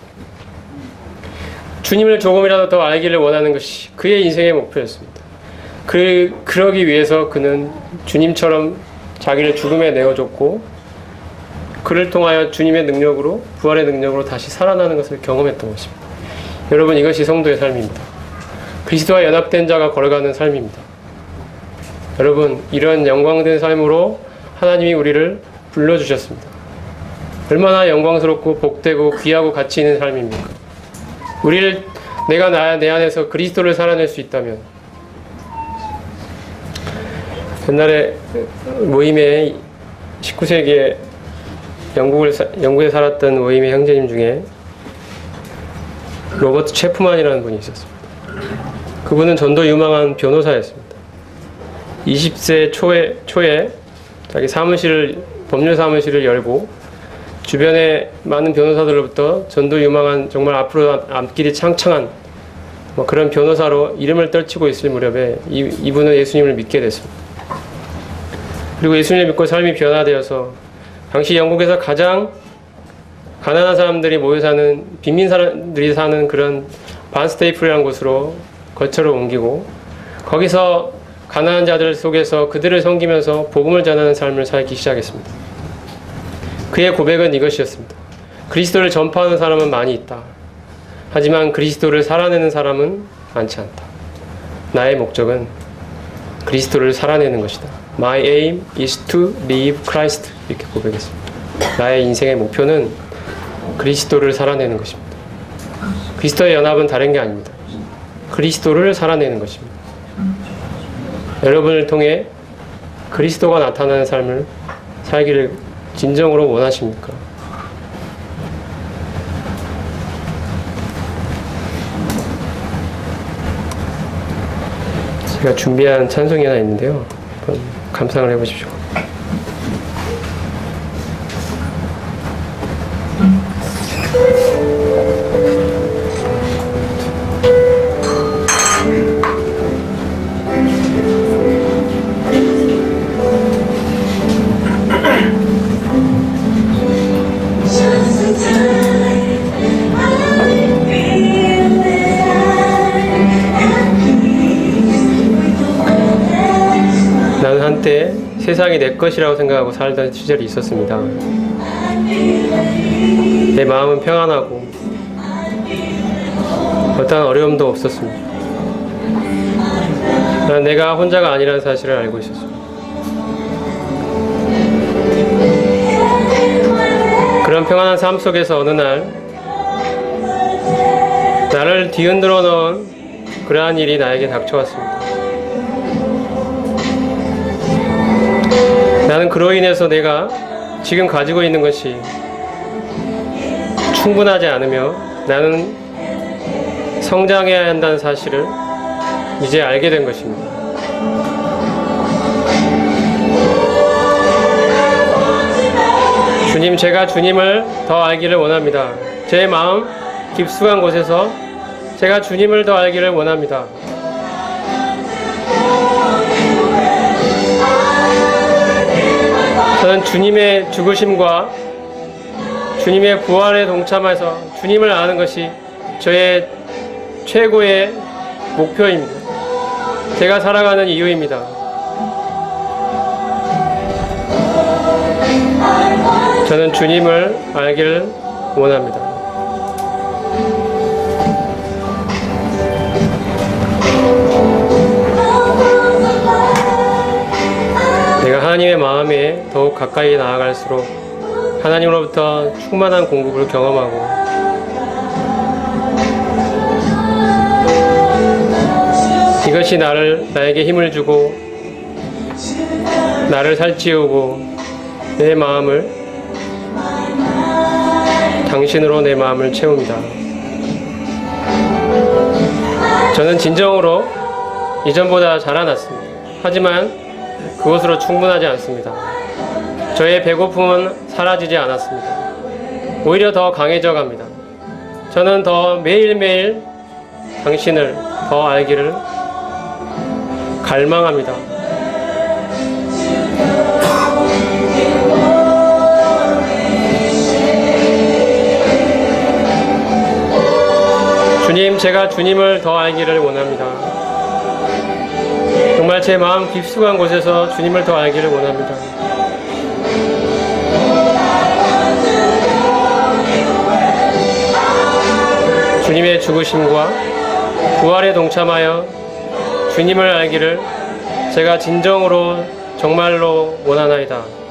주님을 조금이라도 더 알기를 원하는 것이 그의 인생의 목표였습니다. 그러기 위해서 그는 주님처럼 자기를 죽음에 내어줬고 그를 통하여 주님의 능력으로 부활의 능력으로 다시 살아나는 것을 경험했던 것입니다. 여러분, 이것이 성도의 삶입니다. 그리스도와 연합된 자가 걸어가는 삶입니다. 여러분, 이런 영광된 삶으로 하나님이 우리를 불러주셨습니다. 얼마나 영광스럽고 복되고 귀하고 가치 있는 삶입니까? 내가 내 안에서 그리스도를 살아낼 수 있다면, 옛날에 모임에 19세기에 영국에 살았던 모임의 형제님 중에 로버트 체프만이라는 분이 있었습니다. 그분은 전도 유망한 변호사였습니다. 20세 초에 자기 법률 사무실을 열고 주변에 많은 변호사들로부터 전도 유망한 정말 앞으로 앞길이 창창한 그런 변호사로 이름을 떨치고 있을 무렵에 이분은 예수님을 믿게 됐습니다. 그리고 예수님을 믿고 삶이 변화되어서 당시 영국에서 가장 가난한 사람들이 모여 사는 빈민 사람들이 사는 그런 반스테이플이라는 곳으로 거처를 옮기고 거기서 가난한 자들 속에서 그들을 섬기면서 복음을 전하는 삶을 살기 시작했습니다. 그의 고백은 이것이었습니다. 그리스도를 전파하는 사람은 많이 있다. 하지만 그리스도를 살아내는 사람은 많지 않다. 나의 목적은 그리스도를 살아내는 것이다. My aim is to live Christ. 이렇게 고백했습니다. 나의 인생의 목표는 그리스도를 살아내는 것입니다. 그리스도의 연합은 다른 게 아닙니다. 그리스도를 살아내는 것입니다. 여러분을 통해 그리스도가 나타나는 삶을 살기를 진정으로 원하십니까? 제가 준비한 찬송이 하나 있는데요. 한번 감상을 해보십시오. 한때 세상이 내 것이라고 생각하고 살던 시절이 있었습니다. 내 마음은 평안하고 어떠한 어려움도 없었습니다. 난 내가 혼자가 아니라는 사실을 알고 있었습니다. 그런 평안한 삶 속에서 어느 날 나를 뒤흔들어 넣은 그러한 일이 나에게 닥쳐왔습니다. 나는 그로 인해서 내가 지금 가지고 있는 것이 충분하지 않으며 나는 성장해야 한다는 사실을 이제 알게 된 것입니다. 주님, 제가 주님을 더 알기를 원합니다. 제 마음 깊숙한 곳에서 제가 주님을 더 알기를 원합니다. 저는 주님의 죽으심과 주님의 부활에 동참해서 주님을 아는 것이 저의 최고의 목표입니다. 제가 살아가는 이유입니다. 저는 주님을 알기를 원합니다. 내가 하나님의 마음에 더욱 가까이 나아갈수록 하나님으로부터 충만한 공급을 경험하고 이것이 나에게 힘을 주고 나를 살찌우고 내 마음을 당신으로 내 마음을 채웁니다. 저는 진정으로 이전보다 자라났습니다. 하지만 그것으로 충분하지 않습니다. 저의 배고픔은 사라지지 않았습니다. 오히려 더 강해져 갑니다. 저는 더 매일매일 당신을 더 알기를 갈망합니다. 주님, 제가 주님을 더 알기를 원합니다. 정말 제 마음 깊숙한 곳에서 주님을 더 알기를 원합니다. 주님의 죽으심과 부활에 동참하여 주님을 알기를 제가 진정으로 정말로 원하나이다.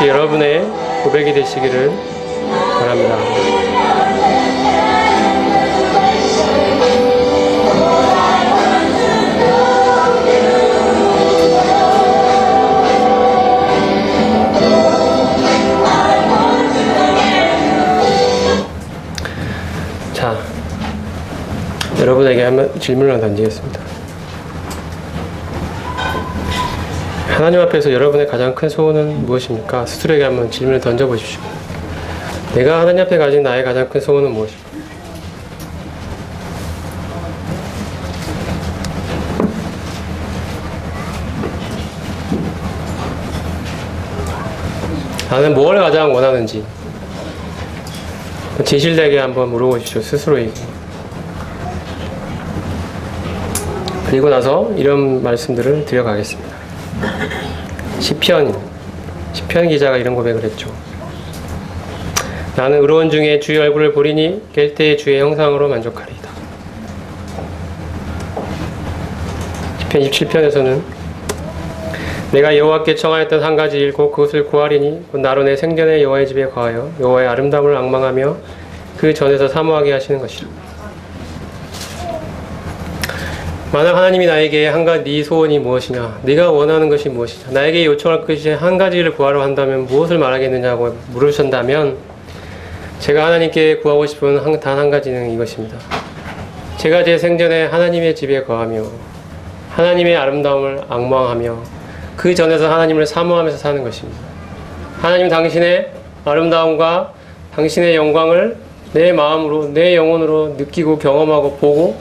여러분의 고백이 되시기를 바랍니다. 자, 여러분에게 한번 질문을 던지겠습니다. 하나님 앞에서 여러분의 가장 큰 소원은 무엇입니까? 스스로에게 한번 질문을 던져보십시오. 내가 하나님 앞에 가진 나의 가장 큰 소원은 무엇입니까? 나는 뭘 가장 원하는지 진실되게 한번 물어보십시오. 스스로에게. 그리고 나서 이런 말씀들을 드려가겠습니다. 시편 기자가 이런 고백을 했죠. 나는 의로운 중에 주의 얼굴을 보리니 깰 때의 주의 형상으로 만족하리이다. 시편 27편에서는 내가 여호와께 청하였던 한 가지 일 곧 그것을 구하리니 곧 나로 내 생전에 여호와의 집에 거하여 여호와의 아름다움을 앙망하며 그 전에서 사모하게 하시는 것이라. 만약 하나님이 나에게 한 가지 네 소원이 무엇이냐, 네가 원하는 것이 무엇이냐, 나에게 요청할 것이 한 가지를 구하러 한다면 무엇을 말하겠느냐고 물으신다면 제가 하나님께 구하고 싶은 단 한 가지는 이것입니다. 제가 제 생전에 하나님의 집에 거하며 하나님의 아름다움을 앙망하며 그 전에서 하나님을 사모하면서 사는 것입니다. 하나님, 당신의 아름다움과 당신의 영광을 내 마음으로, 내 영혼으로 느끼고 경험하고 보고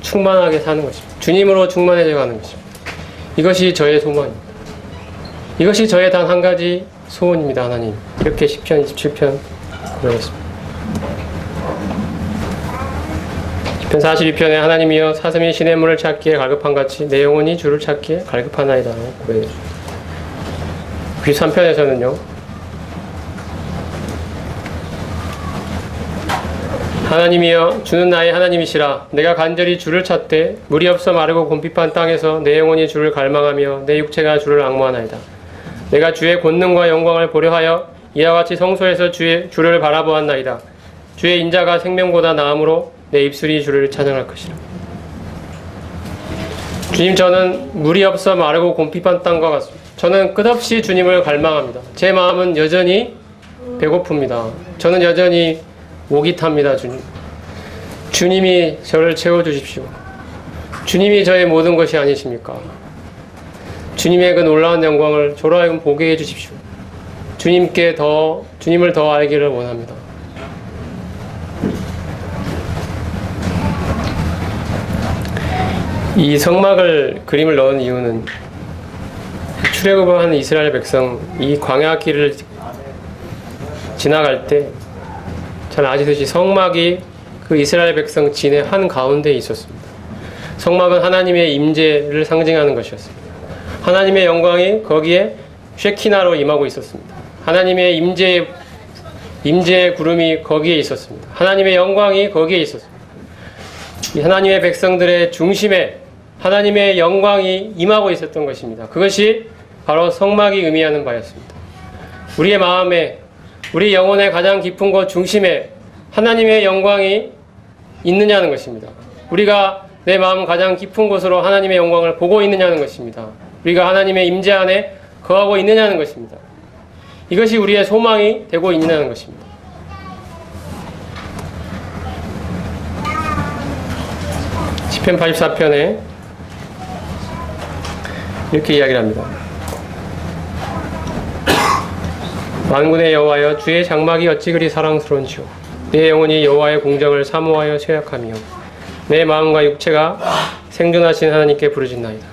충만하게 사는 것입니다. 주님으로 충만해져 가는 것입니다. 이것이 저의 소망입니다. 이것이 저의 단 한 가지 소원입니다. 하나님. 이렇게 시편 27편 그러겠습니다. 시편 42편에 하나님이여 사슴이 시냇물을 찾기에 갈급한같이 내 영혼이 주를 찾기에 갈급하나이다 고백해주십니다. 93편에서는요. 하나님이여 주는 나의 하나님이시라. 내가 간절히 주를 찾되 물이 없어 마르고 곰핍한 땅에서 내 영혼이 주를 갈망하며 내 육체가 주를 앙모하나이다. 내가 주의 권능과 영광을 보려 하여 이와 같이 성소에서 주를 바라보았나이다. 주의 인자가 생명보다 나음으로 내 입술이 주를 찬양할 것이라. 주님, 저는 물이 없어 마르고 곰핍한 땅과 같습니다. 저는 끝없이 주님을 갈망합니다. 제 마음은 여전히 배고픕니다. 저는 여전히 목이 탑니다. 주님, 주님이 저를 채워주십시오. 주님이 저의 모든 것이 아니십니까? 주님의 그 놀라운 영광을 저로 하여금 보게 해주십시오. 주님을 더 알기를 원합니다. 이 성막을 그림을 넣은 이유는 출애굽을 하는 이스라엘 백성, 이 광야 길을 지나갈 때 잘 아시듯이 성막이 그 이스라엘 백성 진의 한 가운데 있었습니다. 성막은 하나님의 임재를 상징하는 것이었습니다. 하나님의 영광이 거기에 쉐키나로 임하고 있었습니다. 하나님의 임재의 구름이 거기에 있었습니다. 하나님의 영광이 거기에 있었습니다. 이 하나님의 백성들의 중심에 하나님의 영광이 임하고 있었던 것입니다. 그것이 바로 성막이 의미하는 바였습니다. 우리의 마음에, 우리 영혼의 가장 깊은 곳 중심에 하나님의 영광이 있느냐는 것입니다. 우리가 내 마음 가장 깊은 곳으로 하나님의 영광을 보고 있느냐는 것입니다. 우리가 하나님의 임재 안에 거하고 있느냐는 것입니다. 이것이 우리의 소망이 되고 있느냐는 것입니다. 시편 84편에 이렇게 이야기를 합니다. 만군의 여호와여 주의 장막이 어찌 그리 사랑스러운지요. 내 영혼이 여호와의 공정을 사모하여 쇠약하며 내 마음과 육체가 생존하신 하나님께 부르짖나이다.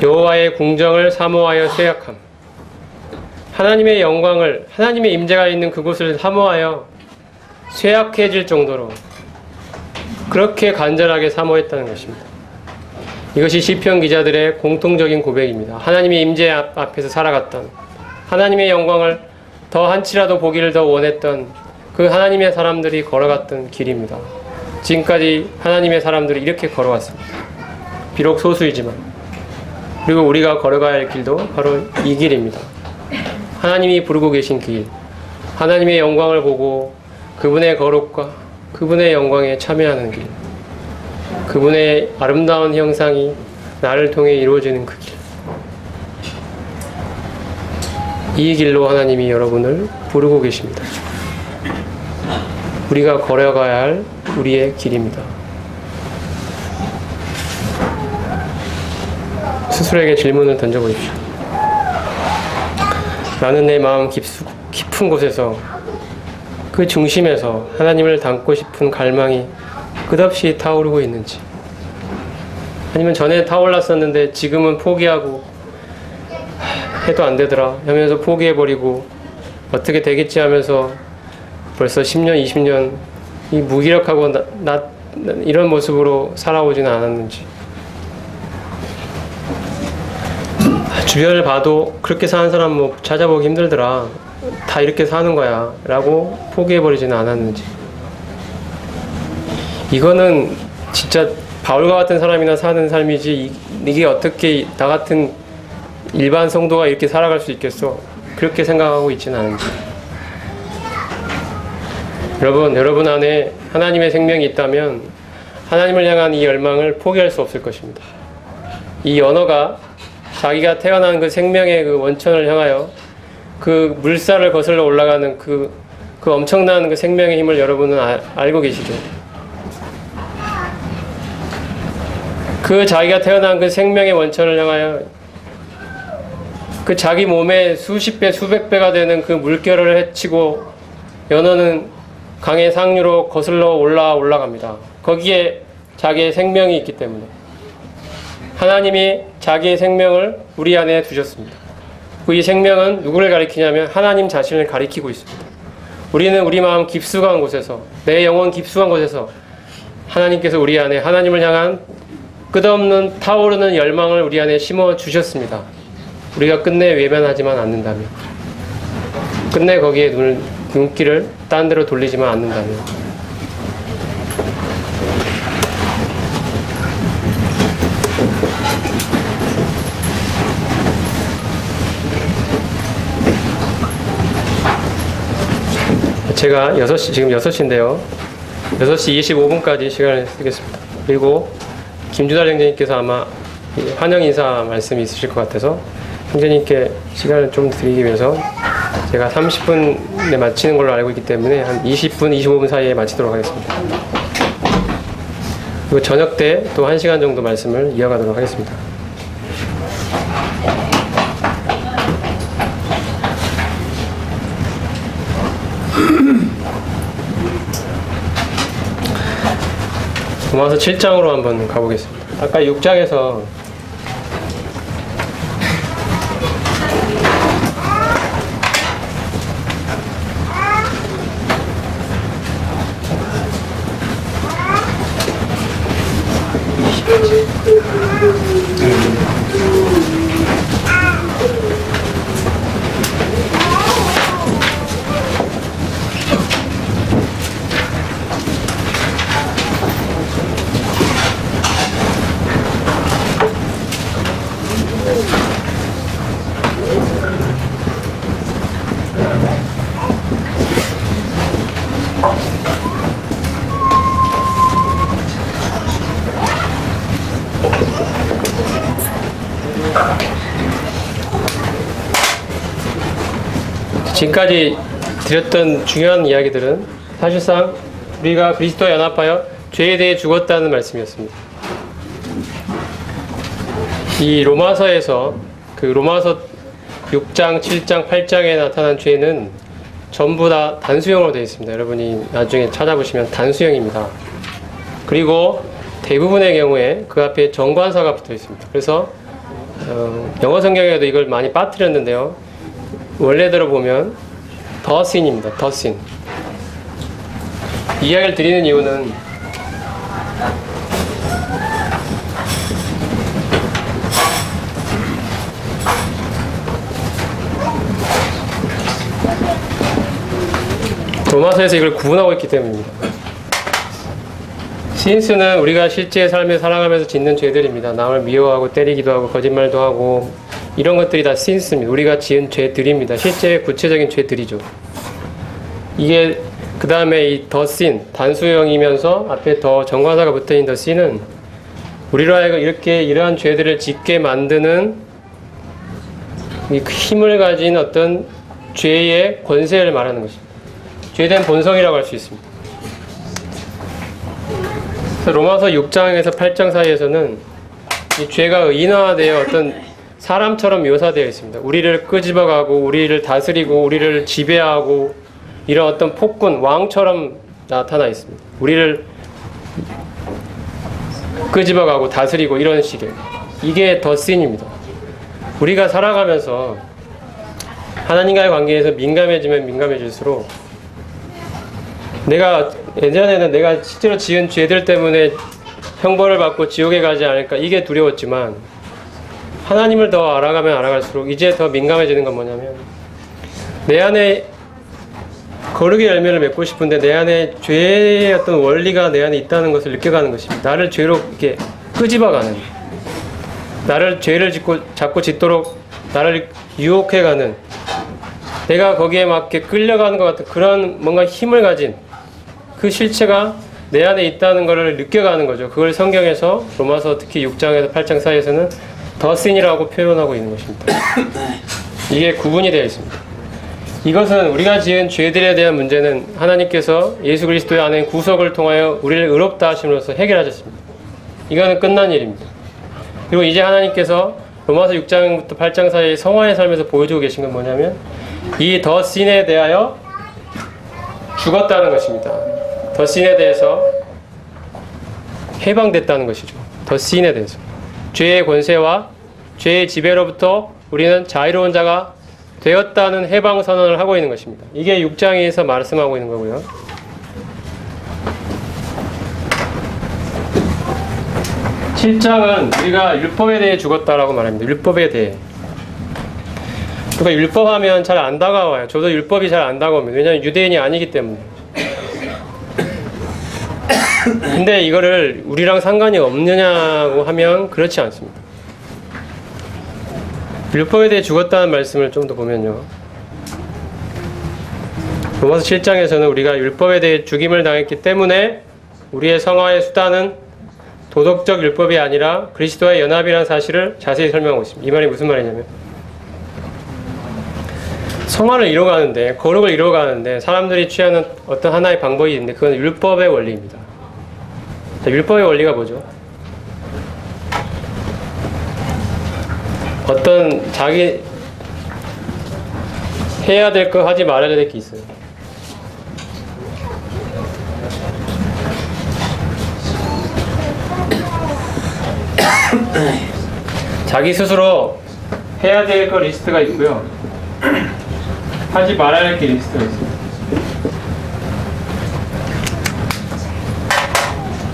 여호와의 궁정을 사모하여 쇠약함. 하나님의 영광을, 하나님의 임재가 있는 그곳을 사모하여 쇠약해질 정도로 그렇게 간절하게 사모했다는 것입니다. 이것이 시편 기자들의 공통적인 고백입니다. 하나님의 임재 앞에서 살아갔던, 하나님의 영광을 더 한치라도 보기를 더 원했던 그 하나님의 사람들이 걸어갔던 길입니다. 지금까지 하나님의 사람들이 이렇게 걸어왔습니다. 비록 소수이지만. 그리고 우리가 걸어가야 할 길도 바로 이 길입니다. 하나님이 부르고 계신 길, 하나님의 영광을 보고 그분의 거룩과 그분의 영광에 참여하는 길, 그분의 아름다운 형상이 나를 통해 이루어지는 그 길, 이 길로 하나님이 여러분을 부르고 계십니다. 우리가 걸어가야 할 우리의 길입니다. 스스로에게 질문을 던져보십시오. 나는 내 마음 깊은 곳에서, 그 중심에서 하나님을 닮고 싶은 갈망이 끝없이 타오르고 있는지, 아니면 전에 타올랐었는데 지금은 포기하고 해도 안 되더라 하면서 포기해버리고 어떻게 되겠지 하면서 벌써 10년, 20년 이 무기력하고 이런 모습으로 살아오지는 않았는지, 주변을 봐도 그렇게 사는 사람 뭐 찾아보기 힘들더라, 다 이렇게 사는 거야 라고 포기해버리지는 않았는지, 이거는 진짜 바울과 같은 사람이나 사는 삶이지, 이게 어떻게 나 같은 일반 성도가 이렇게 살아갈 수 있겠어, 그렇게 생각하고 있지는 않은지. 여러분 안에 하나님의 생명이 있다면 하나님을 향한 이 열망을 포기할 수 없을 것입니다. 이 언어가 자기가 태어난 그 생명의 그 원천을 향하여 그 물살을 거슬러 올라가는 그 엄청난 그 생명의 힘을 여러분은 알고 계시죠? 그 자기가 태어난 그 생명의 원천을 향하여 그 자기 몸에 수십 배, 수백 배가 되는 그 물결을 헤치고 연어는 강의 상류로 거슬러 올라갑니다. 거기에 자기의 생명이 있기 때문에 하나님이 자기의 생명을 우리 안에 두셨습니다. 이 생명은 누구를 가리키냐면 하나님 자신을 가리키고 있습니다. 우리는 우리 마음 깊숙한 곳에서, 내 영혼 깊숙한 곳에서 하나님께서 우리 안에 하나님을 향한 끝없는 타오르는 열망을 우리 안에 심어 주셨습니다. 우리가 끝내 외면하지만 않는다면, 끝내 거기에 눈길을 딴 데로 돌리지만 않는다면, 제가 지금 6시인데요. 6시 25분까지 시간을 쓰겠습니다. 그리고 김준할 형제님께서 아마 환영 인사 말씀이 있으실 것 같아서 형제님께 시간을 좀 드리기 위해서 제가 30분에 마치는 걸로 알고 있기 때문에 한 20분, 25분 사이에 마치도록 하겠습니다. 그리고 저녁 때 또 1시간 정도 말씀을 이어가도록 하겠습니다. 로마서 7장으로 한번 가보겠습니다. 아까 6장에서 지금까지 드렸던 중요한 이야기들은 사실상 우리가 그리스도와 연합하여 죄에 대해 죽었다는 말씀이었습니다. 이 로마서에서 그 로마서 6장, 7장, 8장에 나타난 죄는 전부 다 단수형으로 되어 있습니다. 여러분이 나중에 찾아보시면 단수형입니다. 그리고 대부분의 경우에 그 앞에 정관사가 붙어 있습니다. 그래서 영어 성경에도 이걸 많이 빠뜨렸는데요. 원래대로 보면 the sin입니다. the sin. 이야기를 드리는 이유는 로마서에서 이걸 구분하고 있기 때문입니다. 신스는 우리가 실제 삶에 살아가면서 짓는 죄들입니다. 남을 미워하고 때리기도 하고 거짓말도 하고 이런 것들이 다 신스입니다. 우리가 지은 죄들입니다. 실제 구체적인 죄들이죠. 이게 그 다음에 이 더 신, 단수형이면서 앞에 더 정관사가 붙어있는 더 신은 우리로 하여금 이러한 죄들을 짓게 만드는 이 힘을 가진 어떤 죄의 권세를 말하는 것입니다. 죄된 본성이라고 할 수 있습니다. 그래서 로마서 6장에서 8장 사이에서는 이 죄가 의인화되어 어떤 사람처럼 묘사되어 있습니다. 우리를 끄집어가고 우리를 다스리고 우리를 지배하고 이런 어떤 폭군, 왕처럼 나타나 있습니다. 우리를 끄집어가고 다스리고 이런 식의, 이게 더 신입니다. 우리가 살아가면서 하나님과의 관계에서 민감해지면 민감해질수록 예전에는 내가 실제로 지은 죄들 때문에 형벌을 받고 지옥에 가지 않을까, 이게 두려웠지만 하나님을 더 알아가면 알아갈수록 이제 더 민감해지는 건 뭐냐면, 내 안에 거룩의 열매를 맺고 싶은데 내 안에 죄의 어떤 원리가 내 안에 있다는 것을 느껴가는 것입니다. 나를 죄로 이렇게 끄집어가는, 나를 죄를 자꾸 짓도록 나를 유혹해가는, 내가 거기에 맞게 끌려가는 것 같은 그런 뭔가 힘을 가진 그 실체가 내 안에 있다는 것을 느껴가는 거죠. 그걸 성경에서 로마서 특히 6장에서 8장 사이에서는 더 신이라고 표현하고 있는 것입니다. 이게 구분이 되어 있습니다. 이것은 우리가 지은 죄들에 대한 문제는 하나님께서 예수 그리스도의 안에 구속을 통하여 우리를 의롭다 하심으로써 해결하셨습니다. 이거는 끝난 일입니다. 그리고 이제 하나님께서 로마서 6장부터 8장 사이 성화의 삶에서 보여주고 계신 건 뭐냐면 이 더 신에 대하여 죽었다는 것입니다. 더 신에 대해서 해방됐다는 것이죠. 더 신에 대해서 죄의 권세와 죄의 지배로부터 우리는 자유로운 자가 되었다는 해방 선언을 하고 있는 것입니다. 이게 6장에서 말씀하고 있는 거고요. 7장은 우리가 율법에 대해 죽었다라고 말합니다. 율법에 대해. 그러니까 율법하면 잘 안 다가와요. 저도 율법이 잘 안 다가옵니다. 왜냐하면 유대인이 아니기 때문에. 근데 이거를 우리랑 상관이 없느냐고 하면 그렇지 않습니다. 율법에 대해 죽었다는 말씀을 좀 더 보면요. 로마서 7장에서는 우리가 율법에 대해 죽임을 당했기 때문에 우리의 성화의 수단은 도덕적 율법이 아니라 그리스도와의 연합이라는 사실을 자세히 설명하고 있습니다. 이 말이 무슨 말이냐면 성화를 이뤄가는데, 거룩을 이뤄가는데 사람들이 취하는 어떤 하나의 방법이 있는데 그건 율법의 원리입니다. 자, 율법의 원리가 뭐죠? 어떤 자기 해야 될 거 하지 말아야 될 게 있어요. 자기 스스로 해야 될 거 리스트가 있고요. 하지 말아야 할 게 리스트가 있어요.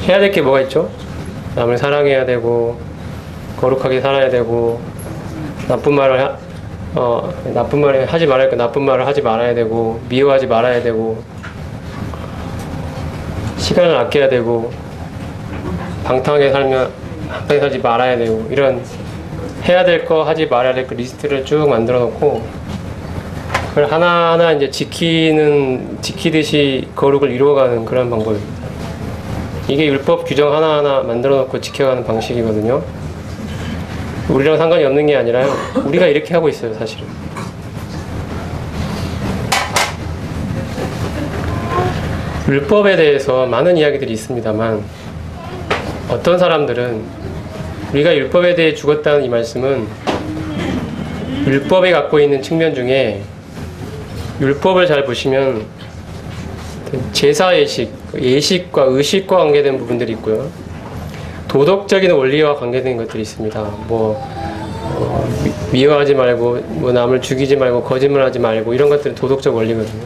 해야 될 게 뭐가 있죠? 남을 사랑해야 되고, 거룩하게 살아야 되고, 나쁜 말을 하지 말아야 할 거 나쁜 말을 하지 말아야 되고, 미워하지 말아야 되고, 시간을 아껴야 되고, 방탕하게 살면 방탕하게 살지 말아야 되고, 이런 해야 될 거 하지 말아야 될 거 리스트를 쭉 만들어 놓고 그걸 하나하나 이제 지키듯이 거룩을 이루어가는 그런 방법입니다. 이게 율법 규정 하나하나 만들어 놓고 지켜가는 방식이거든요. 우리랑 상관이 없는 게 아니라요. 우리가 이렇게 하고 있어요, 사실은. 율법에 대해서 많은 이야기들이 있습니다만 어떤 사람들은 우리가 율법에 대해 죽었다는 이 말씀은 율법이 갖고 있는 측면 중에 율법을 잘 보시면 제사예식, 예식과 의식과 관계된 부분들이 있고요. 도덕적인 원리와 관계된 것들이 있습니다. 미워하지 말고, 남을 죽이지 말고, 거짓말하지 말고, 이런 것들은 도덕적 원리거든요.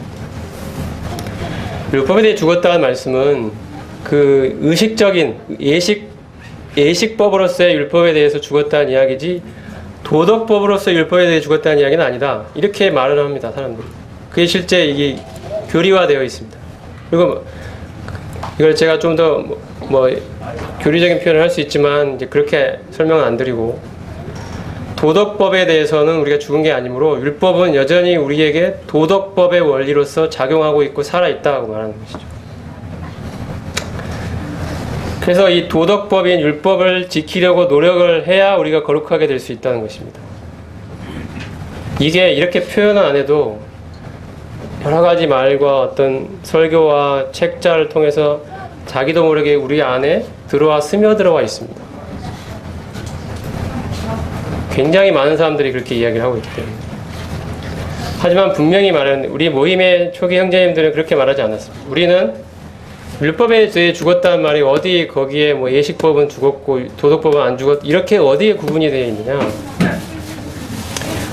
율법에 대해 죽었다는 말씀은 그 의식적인 예식법으로서의 율법에 대해서 죽었다는 이야기지 도덕법으로서의 율법에 대해 죽었다는 이야기는 아니다. 이렇게 말을 합니다, 사람들이. 그게 실제 이게 교리화되어 있습니다. 그리고 이걸 제가 좀 더 교리적인 표현을 할 수 있지만 이제 그렇게 설명은 안 드리고 도덕법에 대해서는 우리가 죽은 게 아니므로 율법은 여전히 우리에게 도덕법의 원리로서 작용하고 있고 살아있다고 말하는 것이죠. 그래서 이 도덕법인 율법을 지키려고 노력을 해야 우리가 거룩하게 될 수 있다는 것입니다. 이게 이렇게 표현은 안 해도 여러 가지 말과 어떤 설교와 책자를 통해서 자기도 모르게 우리 안에 스며들어와 있습니다. 굉장히 많은 사람들이 그렇게 이야기를 하고 있기 때문에. 하지만 분명히 말하는 우리 모임의 초기 형제님들은 그렇게 말하지 않았습니다. 우리는 율법에 대해 죽었다는 말이 어디 거기에 예식법은 죽었고 도덕법은 안 죽었 이렇게 어디에 구분이 되어 있느냐?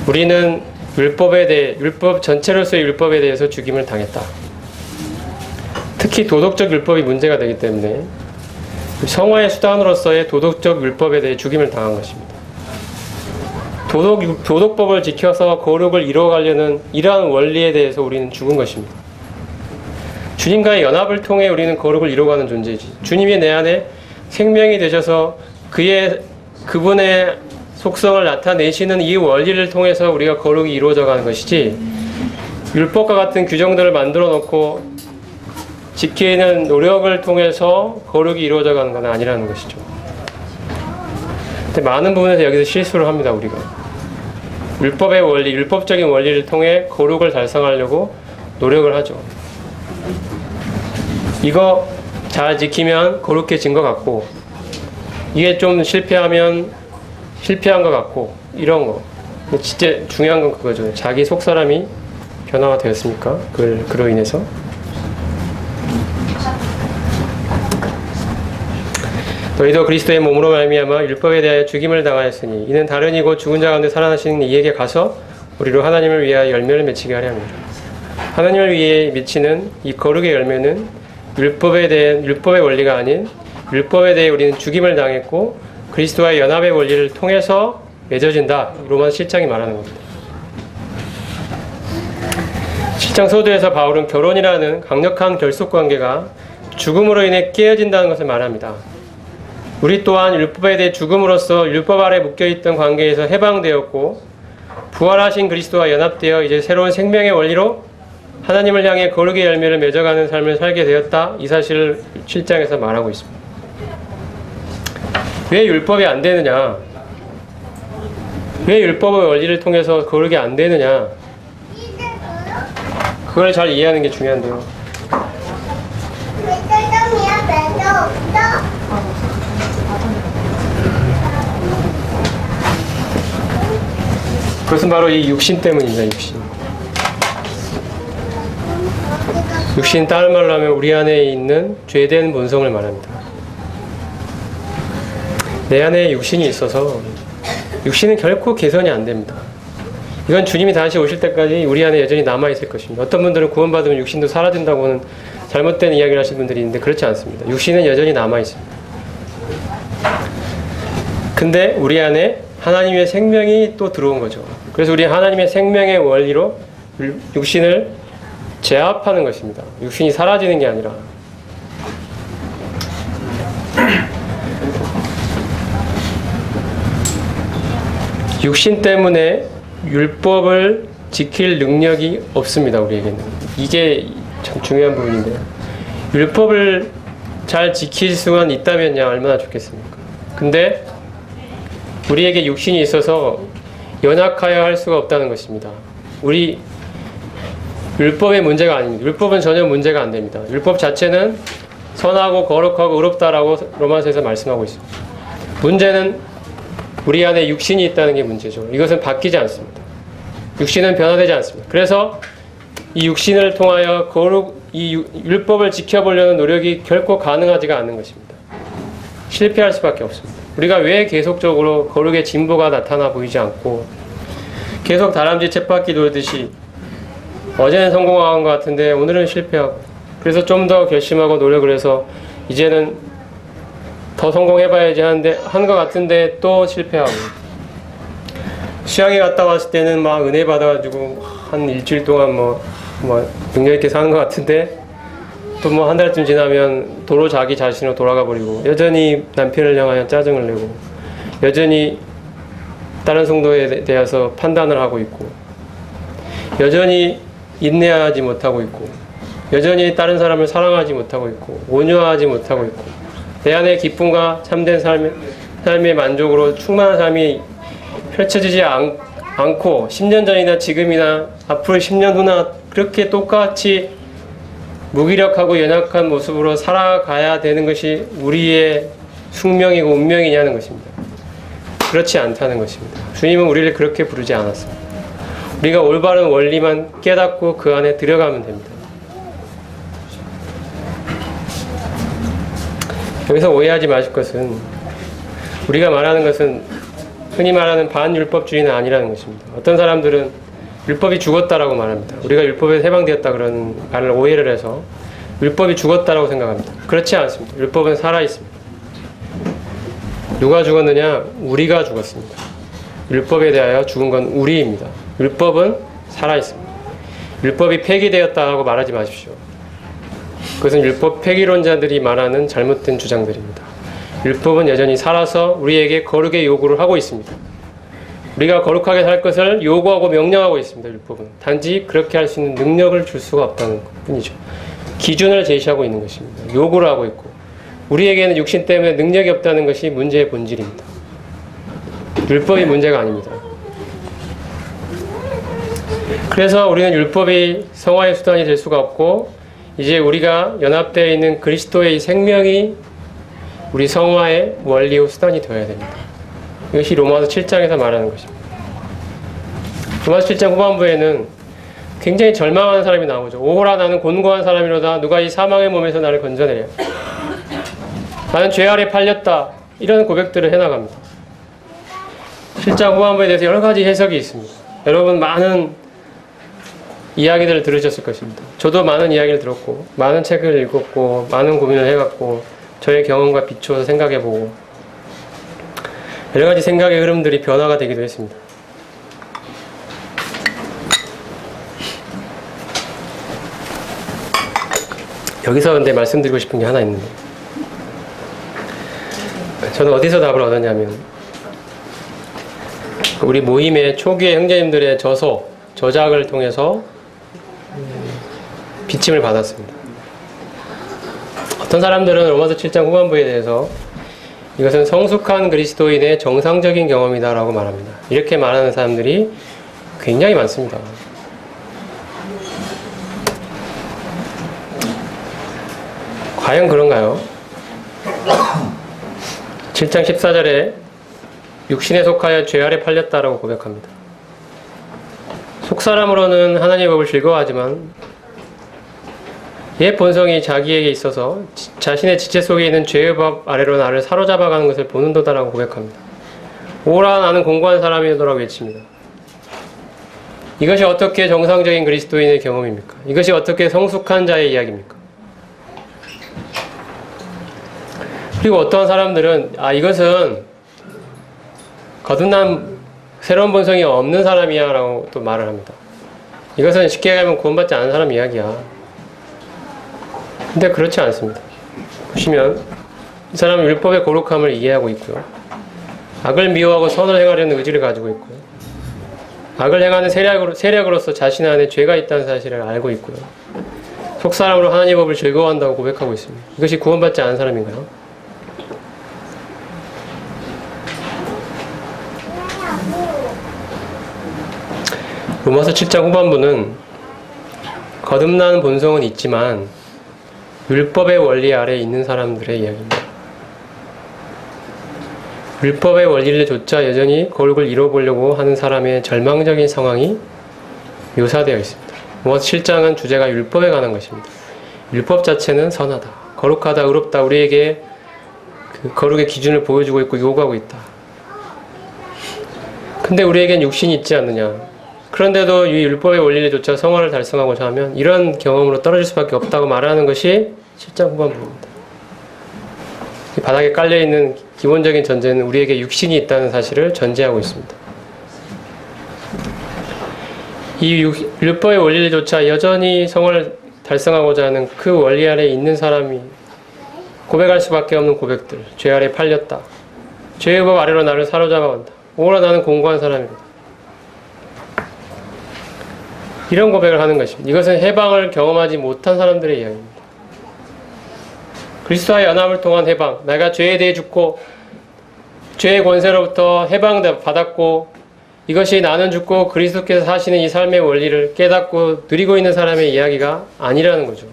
우리는 율법 전체로서의 율법에 대해서 죽임을 당했다. 특히 도덕적 율법이 문제가 되기 때문에 성화의 수단으로서의 도덕적 율법에 대해 죽임을 당한 것입니다. 도덕법을 지켜서 거룩을 이루어가려는 이러한 원리에 대해서 우리는 죽은 것입니다. 주님과의 연합을 통해 우리는 거룩을 이루어가는 존재이지. 주님이 내 안에 생명이 되셔서 그분의 속성을 나타내시는 이 원리를 통해서 우리가 거룩이 이루어져 가는 것이지, 율법과 같은 규정들을 만들어 놓고 지키는 노력을 통해서 거룩이 이루어져 가는 건 아니라는 것이죠. 근데 많은 부분에서 여기서 실수를 합니다, 우리가. 율법의 원리, 율법적인 원리를 통해 거룩을 달성하려고 노력을 하죠. 이거 잘 지키면 거룩해진 것 같고, 이게 좀 실패하면 실패한 것 같고 이런 거. 근데 진짜 중요한 건 그거죠. 자기 속사람이 변화가 되었습니까? 그로 인해서. 너희도 그리스도의 몸으로 말미암아 율법에 대하여 죽임을 당하였으니 이는 다른 이고 죽은 자 가운데 살아나시는 이에게 가서 우리로 하나님을 위하여 열매를 맺히게 하려 합니다. 하나님을 위해 맺히는 이 거룩의 열매는 율법의 원리가 아닌 율법에 대해 우리는 죽임을 당했고 그리스도와의 연합의 원리를 통해서 맺어진다. 로마서 7장이 말하는 겁니다. 7장 서두에서 바울은 결혼이라는 강력한 결속관계가 죽음으로 인해 깨어진다는 것을 말합니다. 우리 또한 율법에 대해 죽음으로써 율법 아래 묶여있던 관계에서 해방되었고 부활하신 그리스도와 연합되어 이제 새로운 생명의 원리로 하나님을 향해 거룩의 열매를 맺어가는 삶을 살게 되었다. 이 사실을 7장에서 말하고 있습니다. 왜 율법이 안 되느냐? 왜 율법의 원리를 통해서 거룩이 안 되느냐? 그걸 잘 이해하는 게 중요한데요. 그것은 바로 이 육신 때문입니다. 육신 다른 말로 하면 우리 안에 있는 죄된 본성을 말합니다. 내 안에 육신이 있어서 육신은 결코 개선이 안 됩니다. 이건 주님이 다시 오실 때까지 우리 안에 여전히 남아있을 것입니다. 어떤 분들은 구원받으면 육신도 사라진다고는 잘못된 이야기를 하시는 분들이 있는데 그렇지 않습니다. 육신은 여전히 남아있습니다. 근데 우리 안에 하나님의 생명이 또 들어온 거죠. 그래서 우리 하나님의 생명의 원리로 육신을 제압하는 것입니다. 육신이 사라지는 게 아니라. 육신 때문에 율법을 지킬 능력이 없습니다. 우리에게는. 이게 참 중요한 부분인데요. 율법을 잘 지킬 수만 있다면야 얼마나 좋겠습니까? 근데 우리에게 육신이 있어서 연약하여 할 수가 없다는 것입니다. 우리 율법의 문제가 아닙니다. 율법은 전혀 문제가 안 됩니다. 율법 자체는 선하고 거룩하고 의롭다라고 로마서에서 말씀하고 있습니다. 문제는 우리 안에 육신이 있다는 게 문제죠. 이것은 바뀌지 않습니다. 육신은 변화되지 않습니다. 그래서 이 육신을 통하여 이 율법을 지켜보려는 노력이 결코 가능하지가 않는 것입니다. 실패할 수밖에 없습니다. 우리가 왜 계속적으로 거룩의 진보가 나타나 보이지 않고 계속 다람쥐 쳇바퀴 돌듯이 어제는 성공한 것 같은데 오늘은 실패하고 그래서 좀 더 결심하고 노력을 해서 이제는 더 성공해봐야지 한 것 같은데 또 실패하고 수양에 갔다 왔을 때는 막 은혜 받아가지고 한 일주일 동안 뭐 능력 있게 사는 것 같은데 또 뭐 한 달쯤 지나면 도로 자기 자신으로 돌아가 버리고 여전히 남편을 향하여 짜증을 내고 여전히 다른 성도에 대해서 판단을 하고 있고 여전히 인내하지 못하고 있고 여전히 다른 사람을 사랑하지 못하고 있고 온유하지 못하고 있고 내 안에 기쁨과 참된 삶의 만족으로 충만한 삶이 펼쳐지지 않고 10년 전이나 지금이나 앞으로 10년 후나 그렇게 똑같이 무기력하고 연약한 모습으로 살아가야 되는 것이 우리의 숙명이고 운명이냐는 것입니다. 그렇지 않다는 것입니다. 주님은 우리를 그렇게 부르지 않았습니다. 우리가 올바른 원리만 깨닫고 그 안에 들어가면 됩니다. 여기서 오해하지 마실 것은 우리가 말하는 것은 흔히 말하는 반율법주의는 아니라는 것입니다. 어떤 사람들은 율법이 죽었다라고 말합니다. 우리가 율법에 해방되었다 그런 말을 오해를 해서 율법이 죽었다라고 생각합니다. 그렇지 않습니다. 율법은 살아있습니다. 누가 죽었느냐? 우리가 죽었습니다. 율법에 대하여 죽은 건 우리입니다. 율법은 살아있습니다. 율법이 폐기되었다고 말하지 마십시오. 그것은 율법 폐기론자들이 말하는 잘못된 주장들입니다. 율법은 여전히 살아서 우리에게 거룩의 요구를 하고 있습니다. 우리가 거룩하게 살 것을 요구하고 명령하고 있습니다. 율법은. 단지 그렇게 할 수 있는 능력을 줄 수가 없다는 뿐이죠. 기준을 제시하고 있는 것입니다. 요구를 하고 있고 우리에게는 육신 때문에 능력이 없다는 것이 문제의 본질입니다. 율법이 문제가 아닙니다. 그래서 우리는 율법이 성화의 수단이 될 수가 없고 이제 우리가 연합되어 있는 그리스도의 생명이 우리 성화의 원리요 수단이 되어야 됩니다. 이것이 로마서 7장에서 말하는 것입니다. 로마서 7장 후반부에는 굉장히 절망하는 사람이 나오죠. 오호라 나는 곤고한 사람이로다. 누가 이 사망의 몸에서 나를 건져내랴. 나는 죄 아래 팔렸다. 이런 고백들을 해나갑니다. 7장 후반부에 대해서 여러 가지 해석이 있습니다. 여러분 많은 이야기들을 들으셨을 것입니다. 저도 많은 이야기를 들었고 많은 책을 읽었고 많은 고민을 해갔고 저의 경험과 비추어서 생각해보고 여러 가지 생각의 흐름들이 변화가 되기도 했습니다. 여기서 근데 말씀드리고 싶은 게 하나 있는데, 저는 어디서 답을 얻었냐면 우리 모임의 초기의 형제님들의 저작을 통해서 비침을 받았습니다. 어떤 사람들은 로마서 7장 후반부에 대해서 이것은 성숙한 그리스도인의 정상적인 경험이다 라고 말합니다. 이렇게 말하는 사람들이 굉장히 많습니다. 과연 그런가요? 7장 14절에 육신에 속하여 죄 아래 팔렸다라고 고백합니다. 속사람으로는 하나님의 법을 즐거워하지만 옛 본성이 자기에게 있어서 자신의 지체 속에 있는 죄의 법 아래로 나를 사로잡아가는 것을 보는도다라고 고백합니다. 오라 나는 공고한 사람이더라고 외칩니다. 이것이 어떻게 정상적인 그리스도인의 경험입니까? 이것이 어떻게 성숙한 자의 이야기입니까? 그리고 어떠한 사람들은 이것은 거듭난 새로운 본성이 없는 사람이야 라고 또 말을 합니다. 이것은 쉽게 얘기하면 구원받지 않은 사람 이야기야. 근데 그렇지 않습니다. 보시면 이 사람은 율법의 거룩함을 이해하고 있고요. 악을 미워하고 선을 행하려는 의지를 가지고 있고요. 악을 행하는 세력으로서 자신 안에 죄가 있다는 사실을 알고 있고요. 속사람으로 하나님의 법을 즐거워한다고 고백하고 있습니다. 이것이 구원받지 않은 사람인가요? 로마서 7장 후반부는 거듭난 본성은 있지만 율법의 원리 아래에 있는 사람들의 이야기입니다. 율법의 원리를 조차 여전히 거룩을 이뤄보려고 하는 사람의 절망적인 상황이 묘사되어 있습니다. 로마서 7장은 주제가 율법에 관한 것입니다. 율법 자체는 선하다, 거룩하다, 의롭다, 우리에게 그 거룩의 기준을 보여주고 있고 요구하고 있다. 근데 우리에겐 육신이 있지 않느냐. 그런데도 이 율법의 원리를 조차 성화를 달성하고자 하면 이런 경험으로 떨어질 수밖에 없다고 말하는 것이 7장 후반부입니다. 이 바닥에 깔려있는 기본적인 전제는 우리에게 육신이 있다는 사실을 전제하고 있습니다. 이 율법의 원리를 조차 여전히 성화를 달성하고자 하는 그 원리 아래에 있는 사람이 고백할 수밖에 없는 고백들. 죄 아래 팔렸다. 죄의 법 아래로 나를 사로잡아간다. 오라 나는 공고한 사람이다. 이런 고백을 하는 것입니다. 이것은 해방을 경험하지 못한 사람들의 이야기입니다. 그리스도와의 연합을 통한 해방, 내가 죄에 대해 죽고 죄의 권세로부터 해방받았고 이것이 나는 죽고 그리스도께서 사시는 이 삶의 원리를 깨닫고 누리고 있는 사람의 이야기가 아니라는 거죠.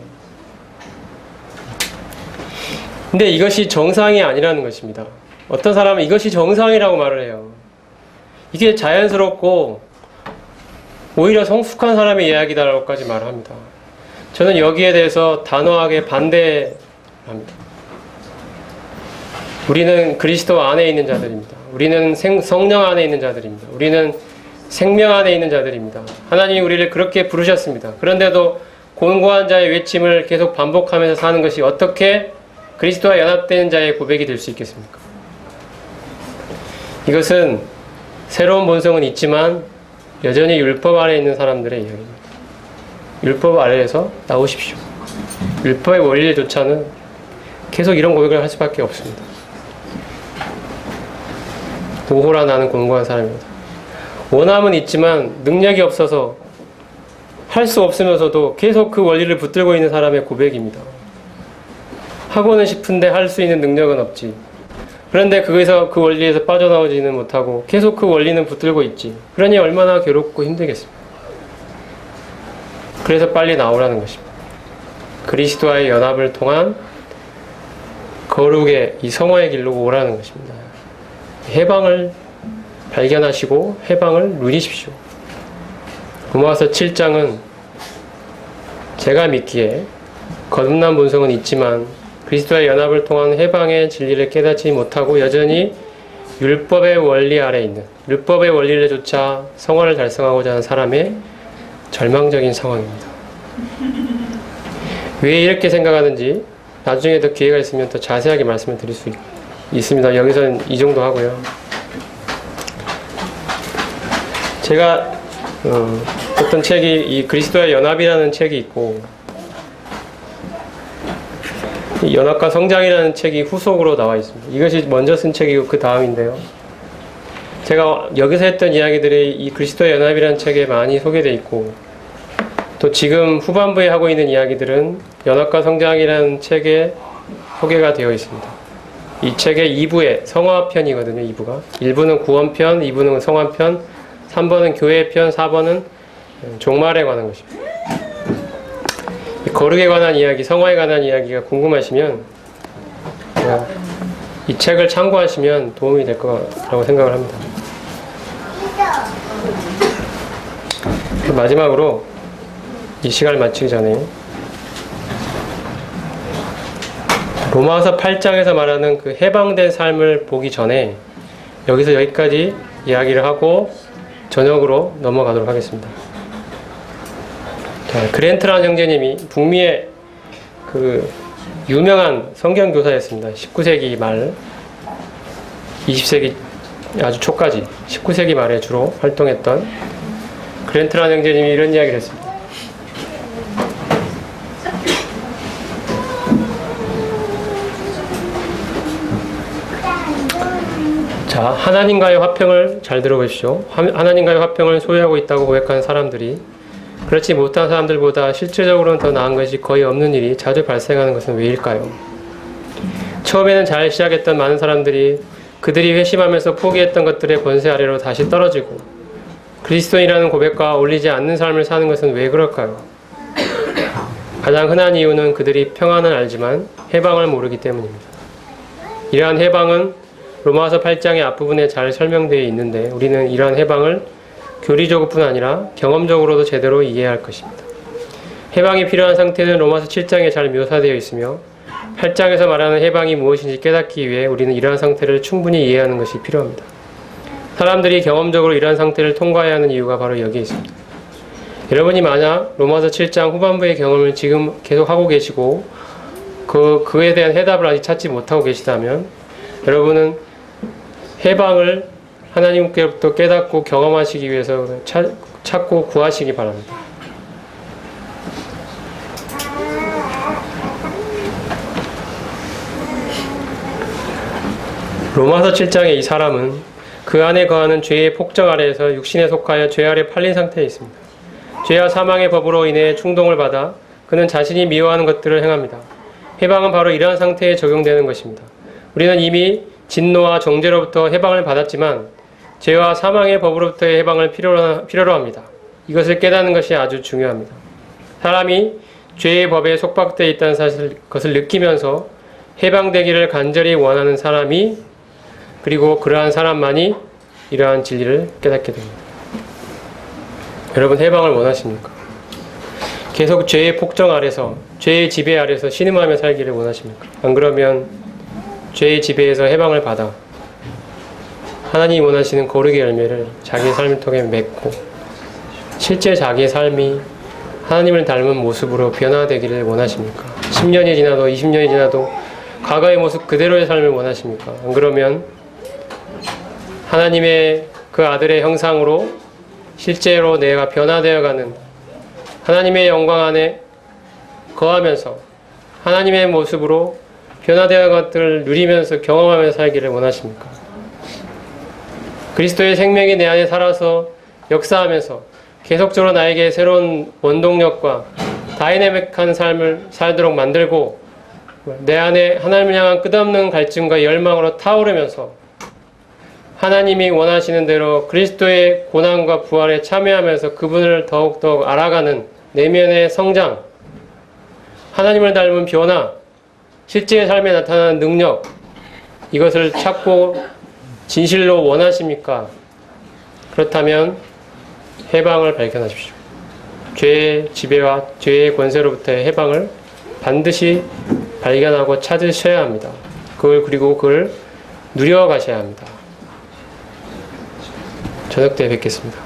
근데 이것이 정상이 아니라는 것입니다. 어떤 사람은 이것이 정상이라고 말을 해요. 이게 자연스럽고 오히려 성숙한 사람의 이야기다라고까지 말을 합니다. 저는 여기에 대해서 단호하게 반대합니다. 우리는 그리스도 안에 있는 자들입니다. 우리는 성령 안에 있는 자들입니다. 우리는 생명 안에 있는 자들입니다. 하나님이 우리를 그렇게 부르셨습니다. 그런데도 곤고한 자의 외침을 계속 반복하면서 사는 것이 어떻게 그리스도와 연합된 자의 고백이 될 수 있겠습니까? 이것은 새로운 본성은 있지만 여전히 율법 아래에 있는 사람들의 이야기입니다. 율법 아래에서 나오십시오. 율법의 원리조차는 계속 이런 고백을 할 수밖에 없습니다. 오호라 나는 곤고한 사람입니다. 원함은 있지만 능력이 없어서 할 수 없으면서도 계속 그 원리를 붙들고 있는 사람의 고백입니다. 하고는 싶은데 할 수 있는 능력은 없지. 그런데 거기서 그 원리에서 빠져나오지는 못하고 계속 그 원리는 붙들고 있지. 그러니 얼마나 괴롭고 힘들겠습니까? 그래서 빨리 나오라는 것입니다. 그리스도와의 연합을 통한 거룩의 이 성화의 길로 오라는 것입니다. 해방을 발견하시고 해방을 누리십시오. 로마서 7장은 제가 믿기에 거듭난 본성은 있지만 그리스도의 연합을 통한 해방의 진리를 깨닫지 못하고 여전히 율법의 원리 아래 있는, 율법의 원리를 조차 성화를 달성하고자 하는 사람의 절망적인 상황입니다. 왜 이렇게 생각하는지 나중에 더 기회가 있으면 더 자세하게 말씀을 드릴 수 있습니다. 여기서는 이 정도 하고요. 제가 어떤 책이 이 그리스도의 연합이라는 책이 있고 이 연합과 성장이라는 책이 후속으로 나와 있습니다. 이것이 먼저 쓴 책이고 그 다음인데요. 제가 여기서 했던 이야기들이 이 그리스도의 연합이라는 책에 많이 소개되어 있고 또 지금 후반부에 하고 있는 이야기들은 연합과 성장이라는 책에 소개가 되어 있습니다. 이 책의 2부에 성화편이거든요. 2부가 1부는 구원편, 2부는 성화편, 3번은 교회편, 4번은 종말에 관한 것입니다. 이 거룩에 관한 이야기, 성화에 관한 이야기가 궁금하시면 이 책을 참고하시면 도움이 될 거라고 생각을 합니다. 마지막으로 이 시간을 마치기 전에 로마서 8장에서 말하는 그 해방된 삶을 보기 전에 여기서 여기까지 이야기를 하고 저녁으로 넘어가도록 하겠습니다. 자, 그랜트라는 형제님이 북미의 그 유명한 성경 교사였습니다. 19세기 말 20세기 아주 초까지 19세기 말에 주로 활동했던 그랜트라는 형제님이 이런 이야기를 했습니다. 자, 하나님과의 화평을 잘 들어보십시오. 하나님과의 화평을 소유하고 있다고 고백하는 사람들이 그렇지 못한 사람들보다 실질적으로는 더 나은 것이 거의 없는 일이 자주 발생하는 것은 왜일까요? 처음에는 잘 시작했던 많은 사람들이 그들이 회심하면서 포기했던 것들의 권세 아래로 다시 떨어지고 그리스도인이라는 고백과 어울리지 않는 삶을 사는 것은 왜 그럴까요? 가장 흔한 이유는 그들이 평안은 알지만 해방을 모르기 때문입니다. 이러한 해방은 로마서 8장의 앞부분에 잘 설명되어 있는데 우리는 이러한 해방을 교리적으로뿐 아니라 경험적으로도 제대로 이해해야 할 것입니다. 해방이 필요한 상태는 로마서 7장에 잘 묘사되어 있으며 8장에서 말하는 해방이 무엇인지 깨닫기 위해 우리는 이러한 상태를 충분히 이해하는 것이 필요합니다. 사람들이 경험적으로 이러한 상태를 통과해야 하는 이유가 바로 여기에 있습니다. 여러분이 만약 로마서 7장 후반부의 경험을 지금 계속 하고 계시고 그에 대한 해답을 아직 찾지 못하고 계시다면 여러분은 해방을 하나님께로부터 깨닫고 경험하시기 위해서 찾고 구하시기 바랍니다. 로마서 7장의 이 사람은 그 안에 거하는 죄의 폭정 아래에서 육신에 속하여 죄 아래 팔린 상태에 있습니다. 죄와 사망의 법으로 인해 충동을 받아 그는 자신이 미워하는 것들을 행합니다. 해방은 바로 이러한 상태에 적용되는 것입니다. 우리는 이미 진노와 정죄로부터 해방을 받았지만 죄와 사망의 법으로부터의 해방을 필요로 합니다. 이것을 깨닫는 것이 아주 중요합니다. 사람이 죄의 법에 속박되어 있다는 것을 느끼면서 해방되기를 간절히 원하는 사람이 그리고 그러한 사람만이 이러한 진리를 깨닫게 됩니다. 여러분 해방을 원하십니까? 계속 죄의 폭정 아래서 죄의 지배 아래서 신음하며 살기를 원하십니까? 안 그러면 죄의 지배에서 해방을 받아 하나님이 원하시는 거룩의 열매를 자기의 삶을 통해 맺고 실제 자기의 삶이 하나님을 닮은 모습으로 변화되기를 원하십니까? 10년이 지나도 20년이 지나도 과거의 모습 그대로의 삶을 원하십니까? 안 그러면 하나님의 그 아들의 형상으로 실제로 내가 변화되어가는 하나님의 영광 안에 거하면서 하나님의 모습으로 변화되어간 것들을 누리면서 경험하면서 살기를 원하십니까? 그리스도의 생명이 내 안에 살아서 역사하면서 계속적으로 나에게 새로운 원동력과 다이내믹한 삶을 살도록 만들고 내 안에 하나님을 향한 끝없는 갈증과 열망으로 타오르면서 하나님이 원하시는 대로 그리스도의 고난과 부활에 참여하면서 그분을 더욱더욱 알아가는 내면의 성장, 하나님을 닮은 변화, 실제의 삶에 나타나는 능력, 이것을 찾고 진실로 원하십니까? 그렇다면 해방을 발견하십시오. 죄의 지배와 죄의 권세로부터의 해방을 반드시 발견하고 찾으셔야 합니다. 그리고 그걸 누려가셔야 합니다. 저녁 때 뵙겠습니다.